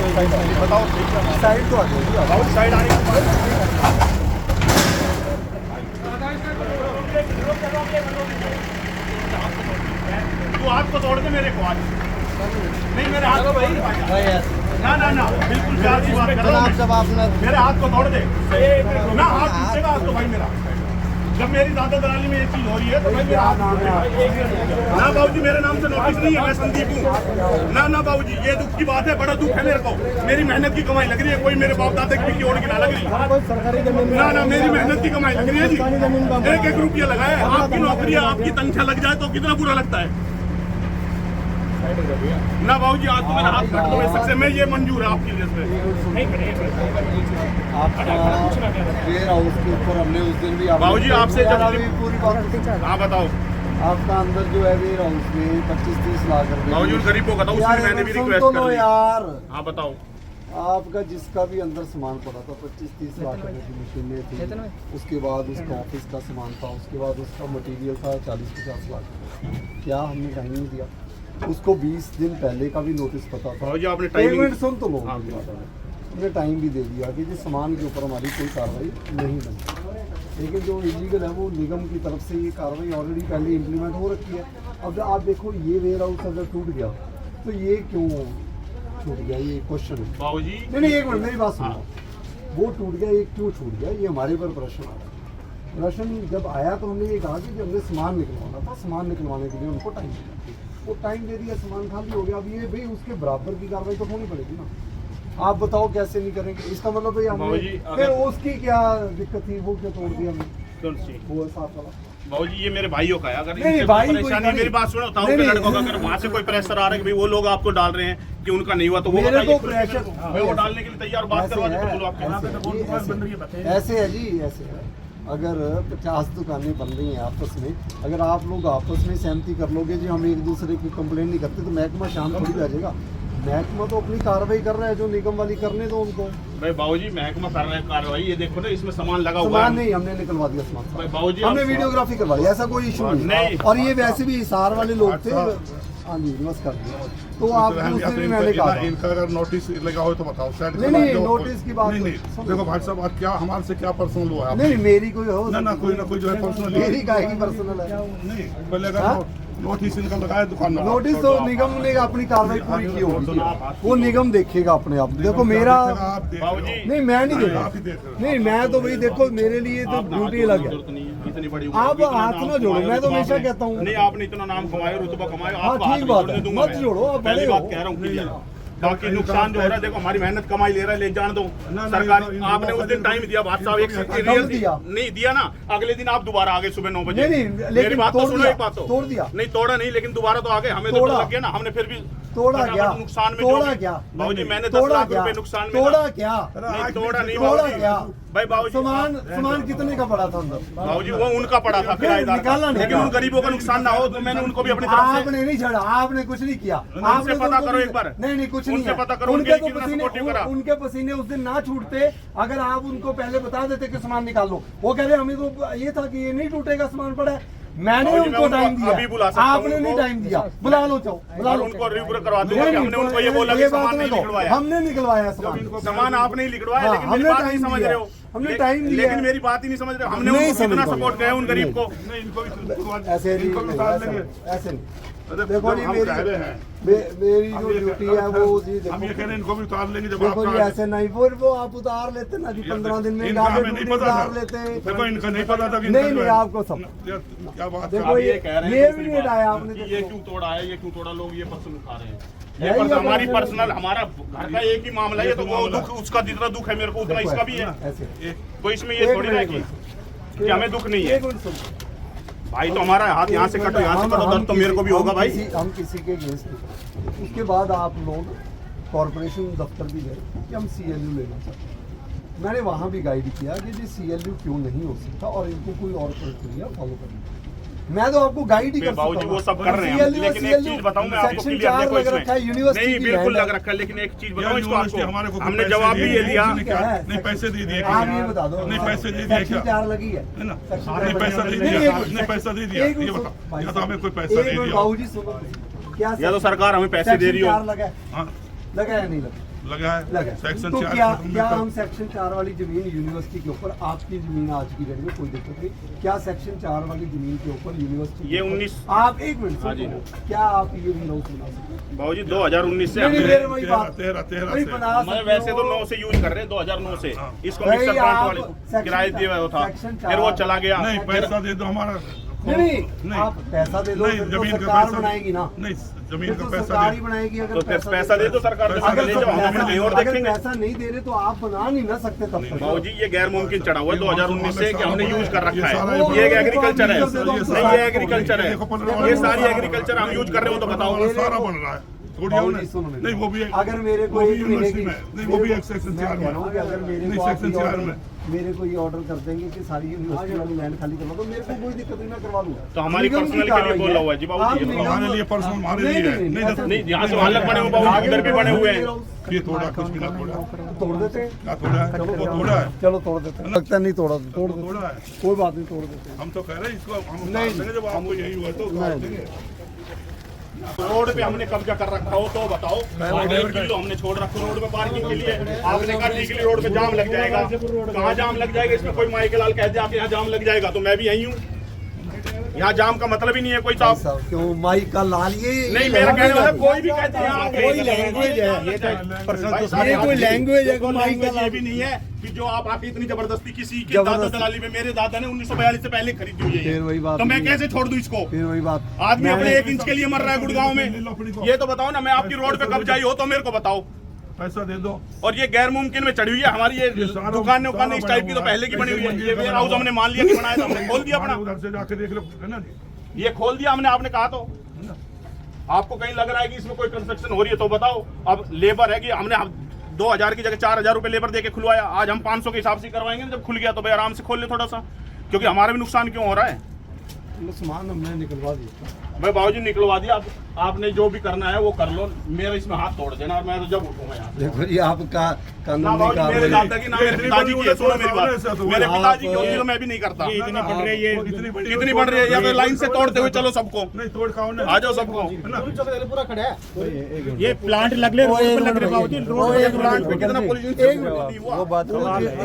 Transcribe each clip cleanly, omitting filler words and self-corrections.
बताओ साइड तो आ जाएगी। बाबू साइड आने के बाद तू हाथ को तोड़ दे मेरे को आज नहीं मेरे हाथ को भाई ना ना ना बिल्कुल प्यार की बात कर रहा हूं जब आपने मेरे हाथ को तोड़ दे ना हाथ टूटेगा आज तो भाई मेरा जब मेरी दादा दलाली में ये चीज हो रही है तो भाई मेरा हाथ टूटेगा ना बाबूजी मेरे नाम से नोटिस नहीं है मैं संदीप हूँ ना बाबूजी ये दुख की बात है बड़ा दुख है मेरे को मेरी मेहनत की कमाई लग रही है कोई मेरे बाप दादा की ओर की ना लग रही ना मेरी मेहनत की कमाई लग रही है जी एक एक रुपया लगाया है आपकी नौकरी आपकी तनख्वाह लग जाए तो कितना बुरा लगता है ना बाबूजी आज तो मेरा हाथ काट दो सबसे मैं ये मंजूर है आपकी लिए वेयर हाउस के ऊपर हमने उस दिन भी बाबूजी आपसे जब पूरी बात हाँ बताओ आपका अंदर जो है वेयर हाउस में 25-30 लाख रुपए बाबूजी उन गरीबों का था उसमें मैंने भी रिक्वेस्ट कर ली यार हाँ बताओ आपका जिसका भी अंदर सामान पड़ा था 25-30 लाख रुपए की मशीनें थी उसके बाद उसका ऑफिस का सामान था उसके बाद उसका मटेरियल था 40-50 लाख क्या हमने टाइम नहीं दिया उसको 20 दिन पहले का भी नोटिस पता था आपने पेमेंट सुन तो लो हमने टाइम भी दे दिया कि जिस सामान के ऊपर हमारी कोई कार्रवाई नहीं बनी लेकिन जो इलीगल है वो निगम की तरफ से ये कार्रवाई ऑलरेडी पहले इम्प्लीमेंट हो रखी है। अब आप देखो ये वेयर हाउस अगर टूट गया तो ये क्यों छूट गया ये क्वेश्चन है बाबूजी नहीं एक मिनट मेरी बात सुनो वो टूट गया ये क्यों छूट गया ये हमारे पर प्रश्न आ रहा है। प्रश्न जब आया तो हमने ये कहा कि हमने सामान निकलवाना था सामान निकलवाने के लिए उनको टाइम दिया वो टाइम दे दिया सामान खाली हो गया अब ये भाई उसके बराबर की कार्रवाई तो होनी पड़ेगी ना आप बताओ कैसे नहीं करेंगे इसका मतलब भाई हमने फिर उसकी क्या दिक्कत थी वो क्या तोड़ दिया हमने वो साफ वाला बाबूजी ये मेरे भाइयों का है अगर नहीं भाई परेशानी मेरी बात सुनो ताऊ के लड़कों का अगर वहाँ से कोई प्रेशर आ रहा है कि भाई वो लोग आपको डाल रहे हैं कि उनका नहीं हुआ तो वो मेरे को प्रेशर मैं वो डालने के लिए तैयार बात करवा देता हूँ ऐसे है जी ऐसे है अगर 50 दुकानें बन रही हैं आपस में अगर आप लोग आपस में सहमति कर लोगे जी हम एक दूसरे की कंप्लेंट नहीं करते तो महकमा शाम थोड़ी आ जाएगा महकमा तो अपनी कार्रवाई कर रहा है जो निगम वाली करने दो उनको भाई बाबूजी महकमा कर रहे हैं कार्रवाई ये देखो ना इसमें सामान लगा हुआ सामान नहीं हमने निकलवा दिया सामान बाबूजी हमने वीडियोग्राफी करवाई ऐसा कोई इशू नहीं और ये वैसे भी हिसार वाले लोग थे हाँ जी नमस्कार तो आप उससे भी मैंने कहा इनका अगर नोटिस लगा हो तो बताओ नहीं नोटिस की बात नहीं देखो भाई साहब क्या हमारे से क्या पर्सनल हुआ है नहीं मेरी कोई हो ना कोई जो है पर्सनल मेरी का ही पर्सनल है नहीं पहले अगर नोटिस इनका लगाया दुकान में नोटिस तो निगम ने अपनी कार्रवाई पूरी की होगी वो निगम देखेगा अपने आप देखो मेरा नहीं मैं नहीं देखा नहीं मैं तो भाई देखो मेरे लिए तो ड्यूटी अलग है आप हाथ ना जोड़ो मैं तो हमेशा कहता हूँ नहीं आपने इतना नाम कमाया रुतबा कमाया हाँ ठीक बात है मत जोड़ो आप पहली बात कह रहा हूँ बाकी नुकसान जो हो रहा है देखो हमारी मेहनत कमाई ले रहा है ले जान दो सरकार आपने उस दिन टाइम दिया बात साहब एक नहीं दिया ना अगले दिन आप दोबारा आ गए सुबह 9 बजे मेरी बात तो सुनो एक बात तो तोड़ दिया नहीं तोड़ा नहीं लेकिन दोबारा तो आ गए हमें तो लग गया ना हमने फिर भी तोड़ा क्या नुकसान में तोड़ा क्या बाबूजी मैंने 10 लाख रुपए नुकसान में तोड़ा क्या नहीं तोड़ा नहीं तोड़ा क्या भाई बाबूजी सामान कितने का पड़ा था अंदर बाबूजी वो उनका पड़ा था किराएदार लेकिन उन गरीबों का नुकसान ना हो तो मैंने उनको भी अपनी तरफ से आपने नहीं छड़ा आपने कुछ नहीं किया आपने पता करो एक बार नहीं कुछ नहीं उनसे पता करो उनके पसीने उस दिन ना छूटते अगर आप उनको पहले बता देते कि सामान निकाल लो वो कह रहे हमें तो ये था कि ये नहीं टूटेगा सामान पड़ा है मैंने उनको टाइम दिया आपने नहीं टाइम दिया बुला लो चाहो बुला लो उनको रिव्यू करवा दो हमने उनको ये बोला कि सामान नहीं लिखवाया हमने निकलवाया सामान आपने ही लिखवाया लेकिन मेरी बात नहीं समझ रहे हो हमने टाइम दिया लेकिन मेरी बात ही नहीं समझ रहे हमने उनको कितना सपोर्ट किया उन गरीब को ऐसे नहीं देखो जी मेरी जो ड्यूटी है वो जी हम ये कह रहे हैं इनको भी उतार लेंगे जब देखो जी ऐसे नहीं वो आप उतार लेते ना जी 15 दिन में उतार लेते देखो इनका नहीं पता था कि नहीं आपको सब क्या बात देखो ये भी नहीं हटाया आपने ये क्यों तोड़ा है ये क्यों तोड़ा लोग ये पर्सन उठा रहे हैं हमारी पर्सनल हमारा घर का एक ही मामला है तो वो दुख उसका जितना दुख है मेरे को उतना इसका भी है तो इसमें ये थोड़ी है कि हमें दुख नहीं है भाई तो हमारा हाथ यहाँ से कटो यहाँ से कटो दर्द तो मेरे को भी होगा भाई हम किसी के अगेंस्ट नहीं उसके बाद आप लोग कॉर्पोरेशन दफ्तर भी गए कि हम CLU लेना चाहते हैं मैंने वहाँ भी गाइड किया कि जी CLU क्यों नहीं हो सकता और इनको कोई और प्रक्रिया फॉलो करनी मैं तो आपको गाइड ही कर सकता हूं वो सब कर रहे हैं लेकिन एक चीज बताऊं मैं आपको क्लियर देखो इसमें नहीं बिल्कुल लग रखा है लेकिन एक चीज बताऊं इसको आपको हमने जवाब भी ये दिया नहीं पैसे दे दिए आप ये बता दो नहीं पैसे दे दिए क्या 4 लगी है ना नहीं पैसा दे दिया नहीं पैसा दे दिया ये बताओ या तो हमें कोई पैसा दे दिया बाबूजी सुनो क्या या तो सरकार हमें पैसे दे रही हो लगा है या नहीं लगा लगा लगा है सेक्शन तो 4 क्या खत्म क्या कर- हम सेक्शन 4 वाली जमीन यूनिवर्सिटी के ऊपर आपकी जमीन आज की डेट में कोई दिक्कत नहीं, क्या सेक्शन 4 वाली जमीन के ऊपर यूनिवर्सिटी ये के ऊपर 19 आप एक मिनट हाँ जी। सुनो, क्या आप ये वेयर हाउस बना सकते हैं? बाबूजी 2019 से नहीं, नहीं, हमने मेरे वही बात 13 वही से। बना हमारे सकते वैसे तो हो। 9 से यूज कर रहे हैं 2009 से हाँ। इसको भाई, मिक्सर प्लांट आप वाले सेक्शन किराए दिया हुआ था, सेक्शन फिर वो 4 चला गया। नहीं पैसा दे दो हमारा नहीं आप पैसा दे दो, नहीं फिर तो जमीन का सरकार पैसा बनाएगी ना, नहीं जमीन फिर का तो पैसा सरकार दे ही बनाएगी। तो अगर फिर पैसा दे दो सरकार से, अगर ले जाओ, हम पैसा- कहीं और अगर देखेंगे। पैसा नहीं दे रहे तो आप बना नहीं ना सकते तब तक। बाबूजी ये गैर मुमकिन चढ़ा हुआ है 2019 से कि हमने यूज कर रखा ये सारा है, ये एग्रीकल्चर है, ये नहीं ये एग्रीकल्चर है, ये सारी एग्रीकल्चर हम यूज कर रहे हो तो बताओ। सारा बन रहा है थोड़ी बाबूजी, हमने सुनो मेरी नहीं वो भी बात। अगर मेरे को वो भी एक महीने की यूनिवर्सिटी में नहीं वो भी एक सेक्शन मैं 4 कह रहा हूँ कि अगर मेरे नहीं को आप सेक्शन ये 4 ऑर्डर- में मेरे को ये ऑर्डर कर देंगे कि सारी यूनिवर्सिटी वाली लैंड खाली करवा दो, मेरे को कोई दिक्कत नहीं, मैं करवा लूंगा। तो हमारी निगम की पर्सनल के लिए कार्रवाई बोला हुआ है जी आप बाबूजी। निगम- हमारे लिए पर्सनल हमारे लिए है नहीं यहाँ से वहाँ लग बने हुए बाबूजी, उधर भी बने हुए हैं। ये थोड़ा कुछ भी ना थोड़ा तोड़ देते हैं, क्या थोड़ा है वो थोड़ा है चलो तोड़ देते हैं, लगता नहीं तोड़ देते, थोड़ा है कोई बात नहीं, तोड़ देते हैं। हम तो कह रहे हैं इसको हम नहीं, उतार देंगे जब आपको यही हुआ तो उतार देंगे। रोड पे हमने कब्जा कर रखा हो तो बताओ, 1 किलो हमने छोड़ रखा रोड पे पार्किंग के लिए। आपने कहा ठीक है रोड पे जाम लग जाएगा, कहाँ जाम लग जाएगा? इसमें कोई माई के लाल कह दे आप यहाँ जाम लग जाएगा तो मैं भी यही हूँ। यहाँ जाम का मतलब ही नहीं है कोई साहब। साहब, क्यों माई का लाल ये नहीं मेरा कहने वाला कोई भी कहते हैं यहाँ कोई लैंग्वेज है, ये कोई लैंग्वेज है, कोई माई का ये भी नहीं है कि जो आप आके इतनी जबरदस्ती किसी के जबरदस्ती। दादा दलाली में, मेरे दादा ने 1942 से पहले खरीदी हुई फिर वही है, बात तो मैं नहीं है। कैसे छोड़ दूं इसको? फिर वही बात, आदमी मैं- अपने 1 इंच के लिए मर रहा है गुड़गांव में, ये तो बताओ ना। मैं आपकी रोड पे कब्जा ही हो तो मेरे को बताओ। पैसा दे दो और ये गैर मुमकिन में चढ़ी हुई है हमारी ये दुकान उकान इस टाइप की तो पहले की बनी हुई है। ये वेयर हाउस हमने मान लिया कि बनाया था, हमने खोल दिया अपना, उधर से जाके देख लो है ना जी ये खोल दिया हमने। आपने कहा तो आपको कहीं लग रहा है कि इसमें कोई कंस्ट्रक्शन हो रही है तो बताओ। अब लेबर है कि हमने 2000 की जगह 4000 रुपए लेबर देके खुलवाया, आज हम 500 के हिसाब से करवाएंगे। जब खुल गया तो भाई आराम से खोल ले थोड़ा सा, क्योंकि हमारा भी नुकसान क्यों हो रहा है? सामान हमने निकलवा दिया। भाई बाबूजी निकलवा दिया, अब आपने जो भी करना है वो कर लो, मेरा इसमें हाथ तोड़ देना और मैं तो जब उठूंगा यहाँ। देखो जी आपका ना कानूनी बाबूजी मेरे कार्रवाई दादा की ना मेरे पिताजी की है, सुनो मेरी बात, मेरे पिताजी की होती तो मैं भी नहीं करता। इतनी बढ़ रही है कितनी बढ़ रही है? या तो लाइन से तोड़ते हुए चलो सबको, नहीं तोड़ खाओ ना आ जाओ सबको। ये प्लांट लग ले रोड पे लग रहे बाबूजी, रोड एक प्लांट पे कितना पोल्यूशन एक मिनट, वो बात एक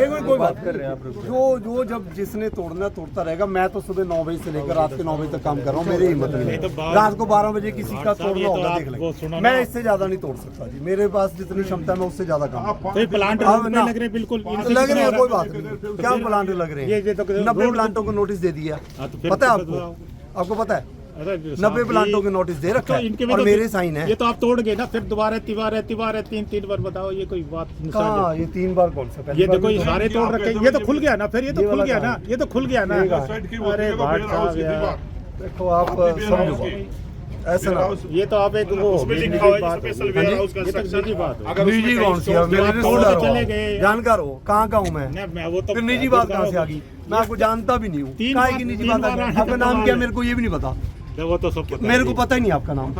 मिनट, कोई बात कर रहे हैं आप। जो जब जिसने तोड़ना तोड़ता रहेगा। मैं तो सुबह 9 बजे से लेकर रात के 9 बजे तक काम कर रहा हूँ, मेरी हिम्मत नहीं है। रात को 12 बजे किसी का तोड़ना होगा देख लेंगे, मैं इससे ज्यादा नहीं तोड़ सकता जी। मेरे पास जितनी क्षमता है मैं उससे ज्यादा काम तो ये प्लांट अब रोड पे ना- लग रहे बिल्कुल लग रहे हैं, कोई बात नहीं। क्या प्लांट लग रहे ये तो हैं? 90 प्लांटों को नोटिस दे दिया, हाँ, तो फिर पता है तो आपको? बताओ। आपको पता है? अरे 90 प्लांटों के नोटिस दे रखा तो इनके है में और तो मेरे साइन है। ये तो आप तोड़ गए ना, फिर दोबारा तिवार है 3 बार बताओ, ये कोई बात कहाँ ये 3 बार कौन सा? ये देखो ये सारे तोड़ रखे, ये तो खुल गया ना, फिर ये तो ये खुल वाला गया कहाँ ना, ये तो खुल गया ना। अरे भाट साहब यार, देखो आप समझो, ऐसा ना ये तो आप एक वो उसमें निजी लिखा हुआ है बात स्पेशल होगी। वेयर हाउस ये तो कंस्ट्रक्शन। निजी बात होगी। अगर निजी उसमें कौन कहीं सी है? मेरे आप तोड़ रिश्तेदार के हो, चले गए। जानकार हो, कहाँ का हूँ मैं? मैं वो तो फिर निजी बात कहाँ से आ गई? मैं आपको जानता भी नहीं हूँ, तीन काहे बार- की निजी तीन बात आ बार गई? आने आपका के नाम बाद- क्या है मेरे को ये भी नहीं पता। वो तो सब पता मेरे को पता ही नहीं आपका नाम।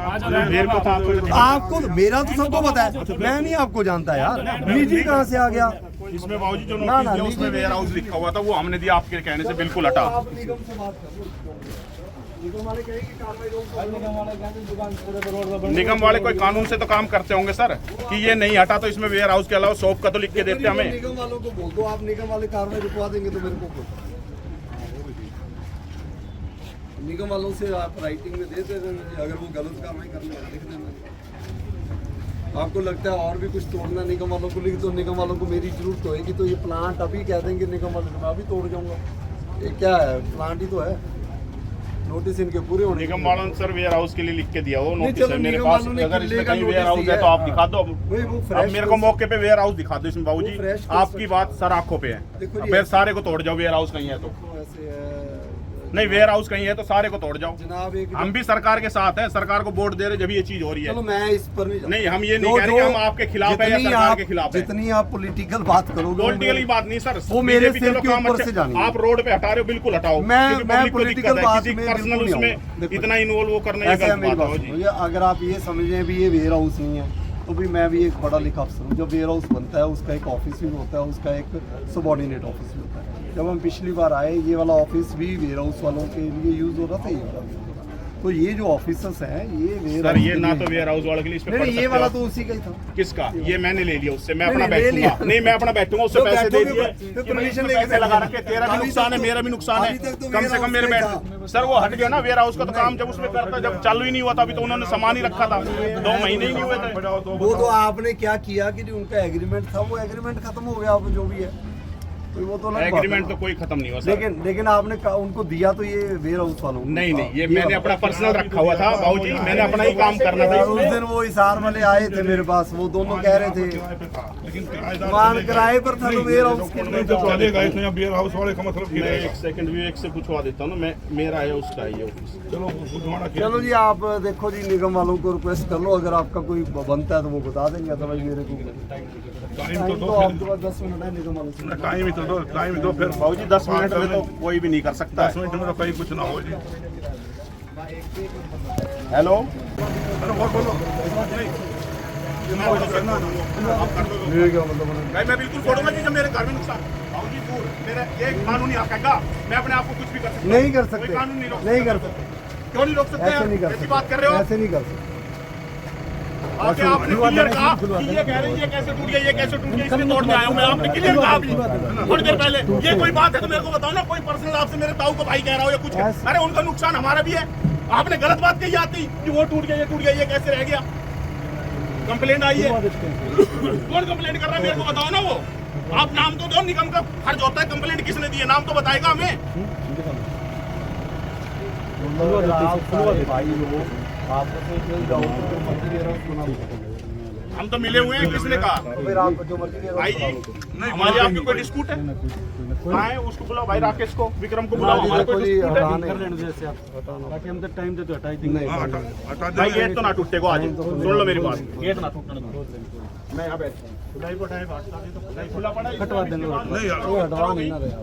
मेरे को तो आपको मेरा तो सबको पता है, मैं नहीं आपको जानता यार। निजी कहाँ से आ गया? इसमें बाबूजी जो ना, नोटिस दिया निजी उसमें वेयर हाउस लिखा हुआ था, वो हमने दिया आपके कहने से बिल्कुल हटा। आप निगम से बात करो। निगम वाले कहेंगे कि कार्रवाई रोक, निगम वाले कहेंगे दुकान पूरे रोड पर निगम वाले कोई कानून से तो काम करते होंगे सर, कि ये नहीं हटा तो इसमें वेयर हाउस के अलावा शॉप का तो लिख के देते हमें। निगम वालों को बोल दो, आप निगम वाले कार्रवाई रुकवा देंगे तो मेरे को बोलो। निगम वालों से आप राइटिंग में दे देना, अगर वो गलत कार्रवाई करने वाले लिख देना। आपको लगता है और भी कुछ तोड़ना निगम वालों को लिख दो, निगम वालों को मेरी जरूरत होएगी तो ये प्लांट अभी कह देंगे निगम वालों को, मैं अभी तोड़ जाऊंगा। ये क्या है? प्लांट ही तो है, नोटिस इनके पूरे होने निगम वालों ने सर वेयर हाउस के लिए लिख के दिया वो नोटिस चलो, है मेरे निगम पास। वालों ने अगर इसमें किले का कहीं वेयर नोटिस हाउस है दिया तो आप है। दिखा दो। वही वो अब फ्रेश मेरे को मौके पे वेयर हाउस दिखा दो इसमें बाबूजी, वो फ्रेश आपकी बात सर आंखों पे है। देखो जी, फिर सारे को तोड़ जाओ, वेयर हाउस कहीं है तो ऐसे है। नहीं, वेयर हाउस कहीं है तो सारे को तोड़ जाओ। जनाब एक हम भी सरकार के साथ हैं, सरकार को वोट दे रहे जब ये चीज हो रही है। चलो मैं इस पर नहीं नहीं, हम ये नहीं कह रहे कि हम आपके खिलाफ है या जितनी सरकार आप- के खिलाफ है। जितनी आप पॉलिटिकल बात करोगे पॉलिटिकल की बात नहीं सर, वो मेरे BJP सिर चलो के काम ऊपर अच्छा- से जानी है। आप रोड पे हटा रहे हो, बिल्कुल हटाओ। मैं क्योंकि public को पॉलिटिकल दिक्कत है, बात किसी में पर्सनल बिल्कुल नहीं उसमें आऊंगा। देखो, इतना इन्वॉल्व वो करना ये ऐसा है गलत मेरी बात बात है जी। सुनो, अगर आप ये समझ रहे हैं भी ये वेयर हाउस नहीं है तो भी मैं भी एक पढ़ा लिखा अफसर हूँ। जब वेयर हाउस बनता है उसका एक ऑफिस भी होता है, उसका एक सबॉर्डिनेट ऑफिस भी होता है। जब हम पिछली बार आए ये वाला ऑफिस भी वेयर हाउस वालों के लिए यूज़ हो रहा था, ये वाला भी हो रहा था। तो ये जो ऑफिसर्स हैं ये सर ये ना तो वेयर हाउस वाले के लिए इस पे पढ़ नहीं, ये सकते वाला हो। तो उसी का ही था। किसका? ये मैंने ले लिया उससे, मैं नहीं, अपना नहीं, ले बैठूंगा। लिया। नहीं, मैं अपना बैठूंगा, उससे तो पैसे दे बैठोगे, दिए। तो कि भाई permission इसमें लेके पैसे लगा बैठो। रखे, तेरा भी अभी नुकसान तक है, तो- मेरा भी नुकसान अभी तक है। तो कम से warehouse कम मेरे में बैठ था। सर वो हट गया ना वेयर हाउस का तो काम, जब उसमें करता, जब चालू ही नहीं हुआ था, अभी तो उन्होंने सामान ही रखा था, 2 महीने ही नहीं हुए थे। वो तो आपने क्या किया कि जो उनका एग्रीमेंट था वो एग्रीमेंट खत्म हो गया, अब जो भी है तो वो तो अलग बात है एग्रीमेंट ना। तो कोई खत्म नहीं हुआ सर। लेकिन आपने उनको दिया तो ये वेयर हाउस वालों को। नहीं, ये मैंने अपना पर्सनल रखा हुआ था बाबूजी, मैंने अपना ही काम करना था यार, उस इसमें। दिन वो हिसार वाले आए थे मेरे पास, वो दोनों कह रहे थे लेकिन किराएदार मान किराए पर था तो वेयर हाउस के नहीं, जब चलेगा इसमें वेयर हाउस वाले का मतलब मैं गिरेगा। एक सेकंड भी एक से पूछवा देता हूँ ना, मैं मेरा है उसका है ये ऑफिस। चलो बुधवार के चलो जी, आप देखो जी, निगम वालों को रिक्वेस्ट कर लो, अगर आपका कोई बनता है तो वो बता देंगे, अदरवाइज मेरे को टाइम टाइम तो तो दो, आपके पास 10 मिनट है निगम वालों से। टाइम ही तो दो, टाइम ही दो फिर बाबूजी 10 मिनट में तो कोई भी नहीं कर सकता 10 मिनट में तो कहीं कुछ ना हो जी। हेलो अरे और बोलो ये क्या मतलब है? भाई मैं बिल्कुल छोड़ूंगा जी, जब मेरे घर में नुकसान बाबूजी दूर मेरा ये कानूनी हक है, मैं अपने आप को कुछ भी कर सकता हूं। नहीं कर सकते, कोई कानून नहीं रोक नहीं सकता। कर सकते, क्यों नहीं रोक सकते ऐसे नहीं कर ऐसी सकते, बात कर रहे हो ऐसे नहीं कर सकते। आके आपने क्लियर कहा कि ये कह रहे हैं ये कैसे टूट गया, ये कैसे टूट गया, इसलिए तोड़ने आया हूं मैं, आपने क्लियर कहा अभी थोड़ी देर पहले। ये कोई बात है तो मेरे को बताओ ना, कोई पर्सनल आपसे मेरे ताऊ को भाई कह रहा हो या कुछ ऐसे- अरे उनका नुकसान हमारा भी है, आपने गलत बात कही आती कि वो टूट गया, ये टूट गया, ये कैसे रह गया। कंप्लेंट आई है, कौन कंप्लेंट कर रहा है मेरे को बताओ ना। वो आप नाम तो दो, निगम का फर्ज होता है कंप्लेंट किसने दी है, नाम तो बताएगा हमें। हम तो मिले हुए हैं, किसने कहा फिर आप जो मर्जी करो, भाई जी हमारे आपकी कोई डिस्प्यूट है? कहाँ है उसको बुलाओ, भाई राकेश को, विक्रम को बुलाओ, हमारा कोई डिस्प्यूट है? नहीं, हाँ, हटा भाई दे गेट तो ना टूटे को आज सुन लो मेरी बात, गेट ना टूटने दो। मैं यहाँ बैठ खुदाई को टाइम खुदाई खुला पड़ा है, हटवा देंगे, नहीं यार वो हटवा नहीं ना रहे आप।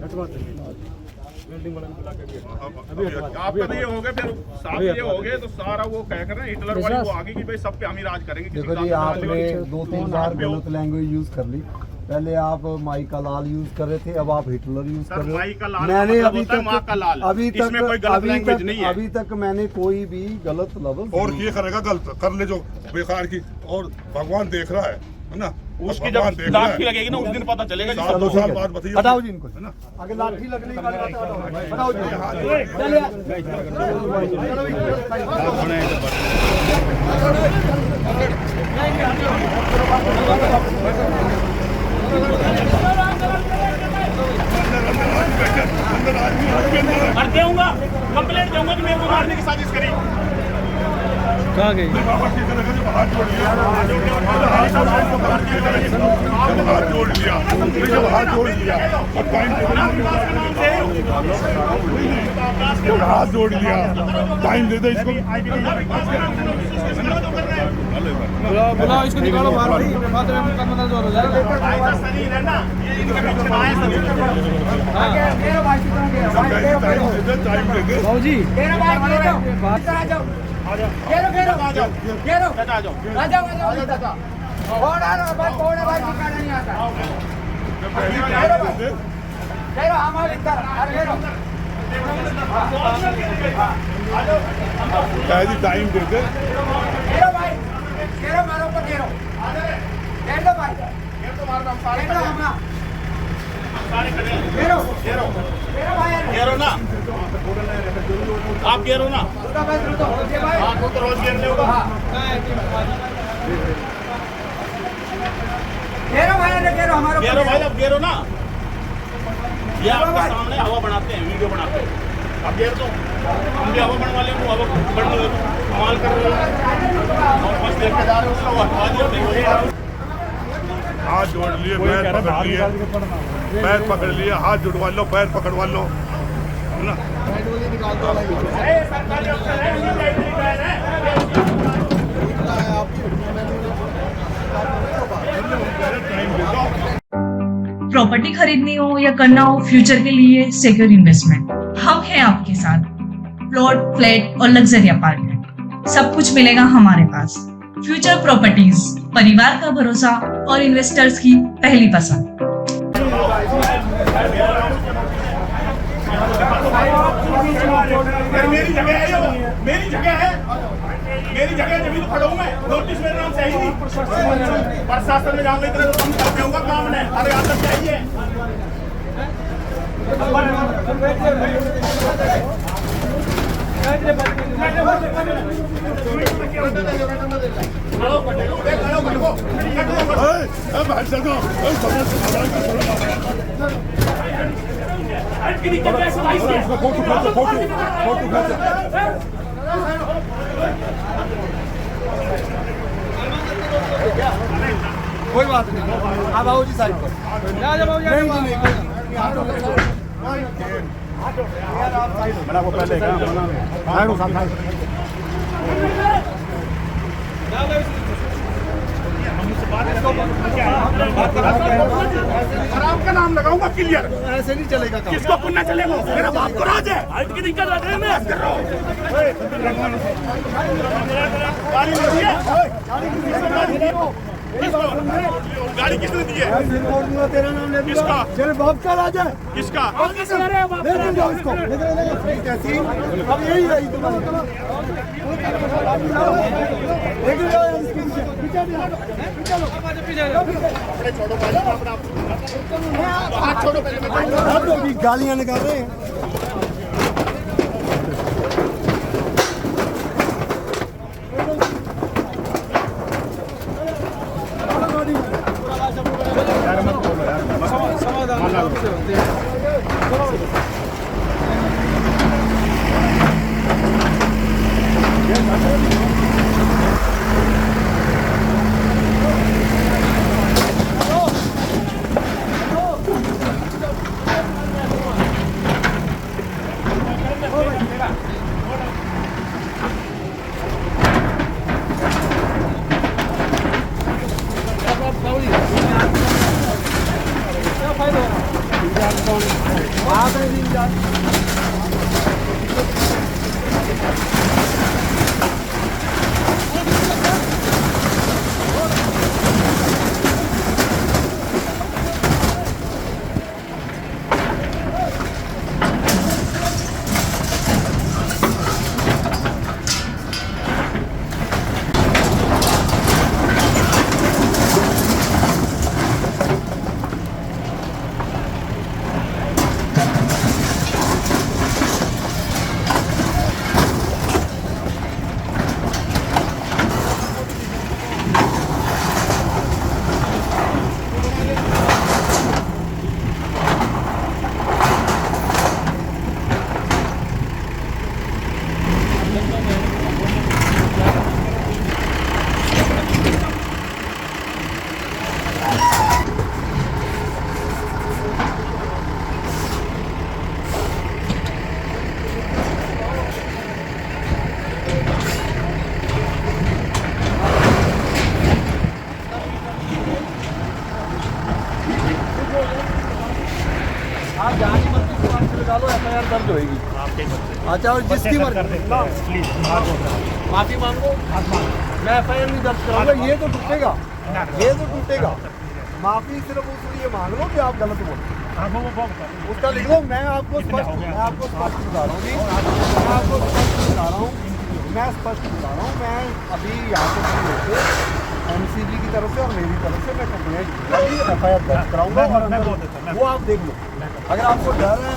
आप कभी ये हो गए फिर साहब ये हो गए तो सारा वो कह कर रहे हैं हिटलर वाली वो आगे कि भाई सब पे हम ही राज करेंगे, किसी देखो का जी, राज आपने नहीं। 2-3 बार गलत लैंग्वेज यूज कर ली। पहले आप माई का लाल यूज कर रहे थे, अब आप हिटलर यूज सर, कर रहे हो। माई का लाल मैंने मतलब अभी होता है माँ का लाल। तक अभी इसमें कोई गलत लैंग्वेज नहीं है। अभी तक मैंने कोई भी गलत लफ्ज और ये करेगा गलत कर ले जो बेकार की, और भगवान देख रहा है ना, उसकी भगवान जब देख रहा लाठी है। लगेगी ना उस दिन पता चलेगा जी। 7-2 साल बाद बताइए हटाओ जी इनको, है ना। आगे लाठी लगने की वाली बात हटाओ जी। और दूंगा कंप्लेंट दूंगा कि मेरे को मारने की साजिश करी। कहाँ गई? हाथ जोड़ लिया, जब हाथ जोड़ लिया और टाइम हाथ जोड़ लिया, टाइम दे दे इसको। बुलाओ इसको, निकालो बाहर भाई, बाद में मुकदमा दर्ज हो जाएगा। ऐसा शरीर है ना, ये इनके पीछे ना आए शरीर। टाइम दे दे। बाबूजी आ जाओ चाचा, आ जाओ टाइम दे दे। ये तो मारना हम सारे खड़े हैं। सारे खड़े हैं। घेरो ना, आप घेरो ना। हाँ तो रोज घेर ले होगा। घेरो भाई, अब घेरो ना। ये आपके सामने हवा बनाते हैं, वीडियो बनाते हैं। अब घेर दो, हम भी हवा बनवा लेंगे, हवा बढ़ने दो, कमाल कर रहे हो और बस देखते जा रहे हो उसका, वो हटा दिया देखो। हाथ जोड़ लिए, पैर पकड़ लिए, पैर पकड़ लिए, हाथ जुड़वा लो, पैर पकड़वा लो, है ना। सरकारी अफसर है, ये लाइब्रेरी का है। प्रॉपर्टी खरीदनी हो या करना हो फ्यूचर के लिए सिक्योर इन्वेस्टमेंट, हम हैं आपके साथ। प्लॉट, फ्लैट और लग्जरी अपार्टमेंट सब कुछ मिलेगा हमारे पास। फ्यूचर प्रॉपर्टीज, परिवार का भरोसा और इन्वेस्टर्स की पहली पसंद। फिर मेरी जगह है ये, मेरी जगह है, मेरी जगह जब भी तो खड़ा हूँ मैं। नोटिस मेरे नाम से है ही नहीं। प्रशासन में जाऊंगा इतना तो कम कर होगा काम है। अरे आदत चाहिए। कोई बात नहीं, आप आओ जी साइड पर। बड़ा वो पहले और आपका नाम लगाऊंगा क्लियर। ऐसे नहीं चलेगा काम। किसको पुण्य चलेगा? मेरा बाप को राज है। हाइट की दिक्कत आ रही है। मैं कर रहा हूँ। गाड़ी लगी है। गाड़ी किसने दी है? तेरा नाम ले किसका? तेरे बाप का राज है। किसका? लेके जाओ इसको। अब यही रही तुम्हारी। लेके जाओ इसके पीछे। हाथ छोड़ो पहले। आप लोग भी गालियां निकाल रहे हैं। दर्ज होगी। अच्छा, और जिसकी मर्जी माफी मांगो, मैं एफआईआर नहीं दर्ज कराऊंगा। ये तो टूटेगा, ये तो टूटेगा। माफी सिर्फ उसलिए मांग लो कि आप गलत बोल, उसका लिख लो। मैं आपको स्पष्ट बता रहा हूँ जी, मैं आपको स्पष्ट बता रहा हूँ, मैं स्पष्ट बता रहा हूँ। मैं अभी यहाँ से एमसीबी की तरफ से और मेरी तरफ से मैं कंप्लेंट अभी एफआईआर दर्ज कराऊंगा और वो आप देख लो। अगर आपको डर है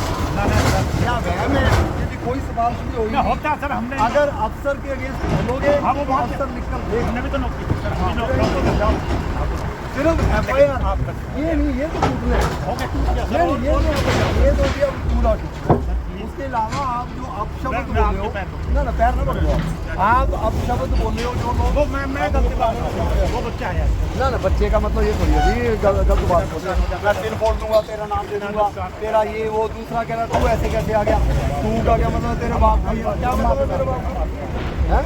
या वहम है, यदि कोई सवाल शुरू होगी होता सर, हमने अगर अफसर के अगेंस्ट बोलोगे तो अफसर लिखकर सिर्फ एफआईआर ये नहीं, ये तो टूटना है, ये तो भी अब पूरा टूटना। उसके अलावा आप जो अपशब्द बोल रहे हो ना पैर ना पकड़ो, आप अपशब्द बोल रहे हो जो लोग, मैं गलती बात वो बच्चा है ना बच्चे का मतलब ये थोड़ी है जी गलत बात बोल रहे हैं। मैं सिर फोड़ दूंगा, तेरा नाम दे दूंगा, तेरा ये वो। दूसरा कह रहा तू ऐसे कैसे आ गया, तू का क्या मतलब तेरे बाप का, क्या मतलब है तेरे बाप का है?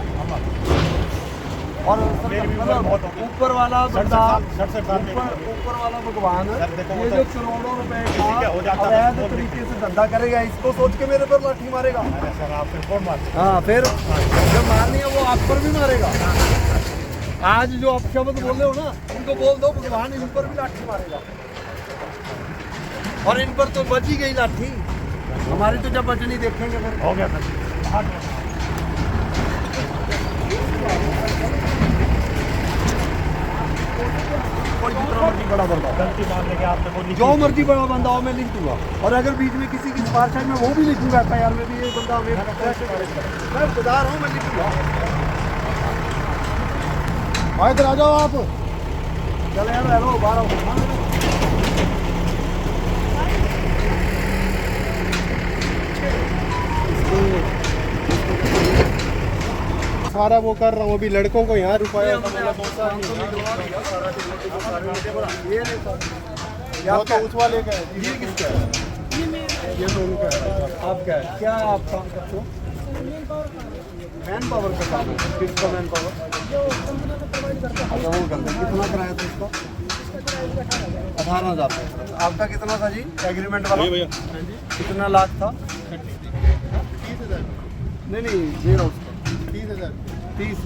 और मतलब ऊपर वाला बंदा, ऊपर वाला भगवान ये जो करोड़ों रुपए का अवैध तरीके से धंधा करेगा, इसको सोच के मेरे पर लाठी मारेगा। हाँ, फिर जब मारनी है वो आप पर भी मारेगा। आज जो अपशब्द बोल रहे हो ना, इनको बोल दो भगवान इन पर भी लाठी मारेगा। और इन पर तो बच ही गई लाठी, हमारी तो जब बचनी देखेंगे फिर। हो गया सर। बड़ा बंदा गलती मान लेके आपने जो मर्जी बड़ा बंदा हो मैं लिख दूंगा, और अगर बीच में किसी की सिफारिश है मैं वो भी लिखूंगा FIR में भी, ये बंदा मैं बता रहा हूँ, मैं लिखूंगा। भाई इधर आ जाओ आप, चले यार हेलो बाहर आओ। सारा वो कर रहा हूँ अभी, लड़कों को यहाँ रुपया तो उस वाले का है, ये किसका है? ये तो उनका है। आपका है क्या? आप काम करते हो? मैन पावर का काम है। किसका मैन पावर? अच्छा वो करते हैं। कितना किराया था इसका? 18,000। आपका कितना था जी एग्रीमेंट वाला? भैया कितना लाख था? 30,000। नहीं वेयर हाउस का 30,000। 30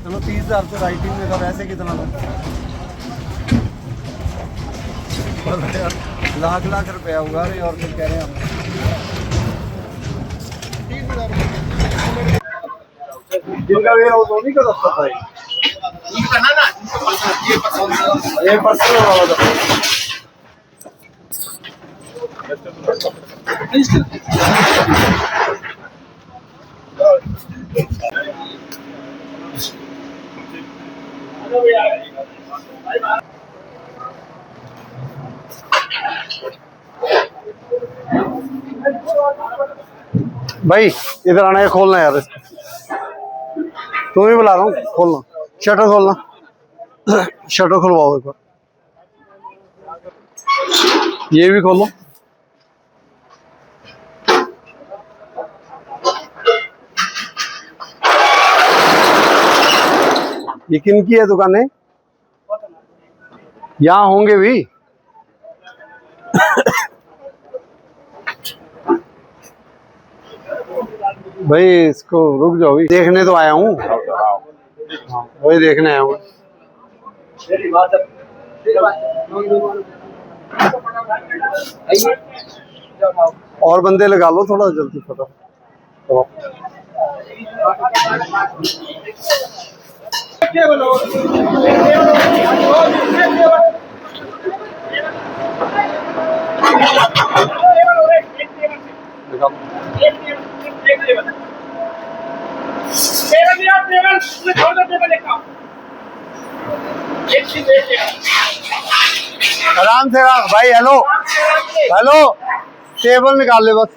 चलो 30,000 तो राइटिंग में था, वैसे कितना था? लाख लाख रुपया हुआ रे, और कुछ कह रहे हैं हम? 30,000 जिनका वेयर हाउस होने का दफ्तर था ये पर्सनल वाला था। भाई इधर आना है, खोलना यार, तुम ही बुला रहा हूँ, खोलना शटर, खोलना शटर खुलवाओ एक बार, ये भी खोलो। ये किन की है दुकानें? यहाँ होंगे भी। भाई इसको रुक जाओ, भी देखने तो आया हूँ, वही देखने आया हूँ। और बंदे लगा लो थोड़ा जल्दी फटा। आराम से भाई, हेलो हेलो, टेबल निकाल ले बस।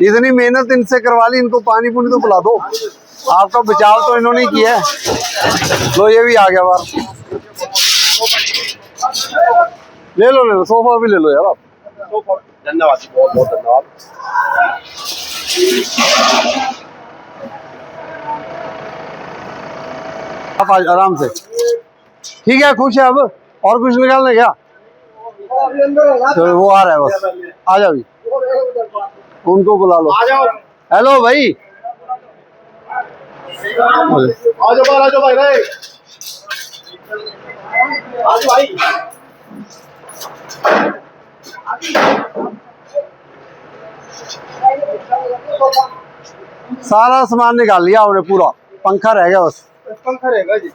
इतनी मेहनत इनसे करवा ली, इनको पानी पुनी तो पिला दो। आपका बचाव तो इन्होंने किया है। लो ये भी आ गया बाहर, ले लो सोफा भी ले लो यार आप। धन्यवाद, बहुत बहुत धन्यवाद। आप आराम से, ठीक है, खुश है अब? और कुछ निकालने क्या? तो वो आ रहा है बस, आ जाओ, उनको बुला लो। आ जाओ। हेलो भाई, आ जाओ भाई, भाई आज भाई सारा सामान निकाल लिया आपने पूरा, पंखा रह गया बस। पंखा रहेगा जी,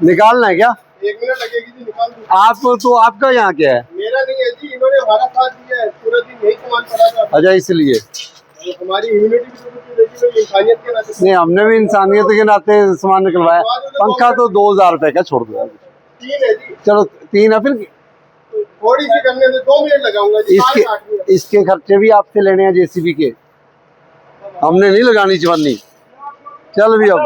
निकालना है क्या? 1 मिनट लगेगी जी, निकाल दूँ। आप तो आपका यहाँ क्या है? मेरा नहीं है जी, इन्होंने हमारा साथ दिया है, पूरा दिन यही सामान पड़ा था। अच्छा इसलिए हमारी इम्यूनिटी भी तो देखी, इंसानियत के नाते। नहीं, हमने भी इंसानियत के नाते सामान निकलवाया। पंखा तो 2,000 रुपए का छोड़ दो। 3 है जी, चलो 3 है, फिर थोड़ी सी करने में 2 मिनट लगाऊंगा जी। इसके खर्चे भी आपसे लेने हैं JCB के, हमने नहीं लगानी जवानी। चल भी अब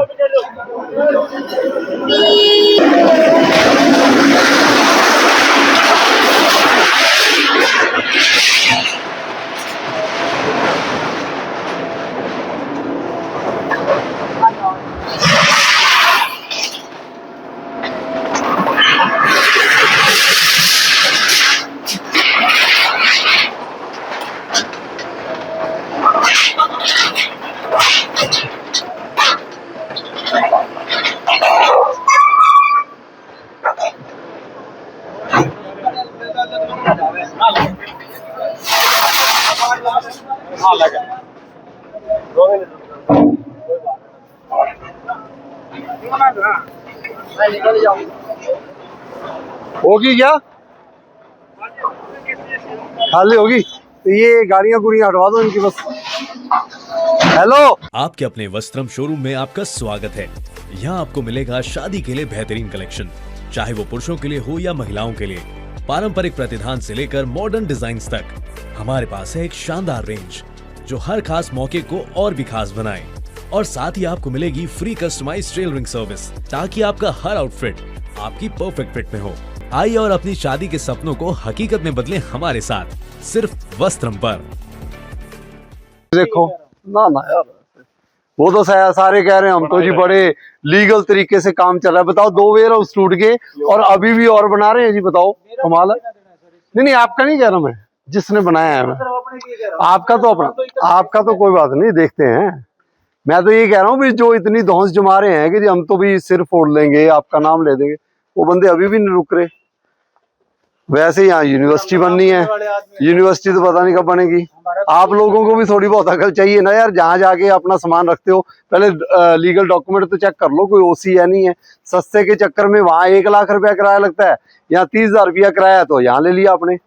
अलग है। होगी क्या? खाली होगी तो ये गाड़ियां गुड़ियां हटवा दो इनकी बस। हेलो, आपके अपने वस्त्रम शोरूम में आपका स्वागत है। यहाँ आपको मिलेगा शादी के लिए बेहतरीन कलेक्शन, चाहे वो पुरुषों के लिए हो या महिलाओं के लिए। पारंपरिक प्रतिधान से लेकर मॉडर्न डिजाइन तक हमारे पास है एक शानदार रेंज जो हर खास मौके को और भी खास बनाए। और साथ ही आपको मिलेगी फ्री कस्टमाइज टेलरिंग सर्विस ताकि आपका हर आउटफिट आपकी परफेक्ट फिट में हो। आइए और अपनी शादी के सपनों को हकीकत में बदलें हमारे साथ, सिर्फ वस्त्रम पर। देखो ना ना यार, वो तो सारे कह रहे हैं हम तो जी बड़े लीगल तरीके से काम चल रहा है। बताओ 2 वेयर हाउस टूट गए और अभी भी और बना रहे हैं जी। बताओ कमाल है। नहीं आपका नहीं कह रहा मैं, जिसने बनाया है मैं। आपका तो अपना, आपका तो कोई बात नहीं, देखते हैं। मैं तो ये कह रहा हूँ भी जो इतनी धौंस जमा रहे हैं कि जी हम तो भी सिर फोड़ लेंगे, आपका नाम ले देंगे, वो बंदे अभी भी नहीं रुक रहे। वैसे यहाँ यूनिवर्सिटी बननी है, यूनिवर्सिटी तो पता नहीं कब बनेगी। आप लोगों को भी थोड़ी बहुत अकल चाहिए ना यार। जहाँ जाके अपना सामान रखते हो पहले लीगल डॉक्यूमेंट तो चेक कर लो, कोई ओसी है नहीं है। सस्ते के चक्कर में वहाँ 1 लाख रुपया किराया लगता है, यहाँ 30,000 रुपया किराया, तो यहाँ ले लिया आपने।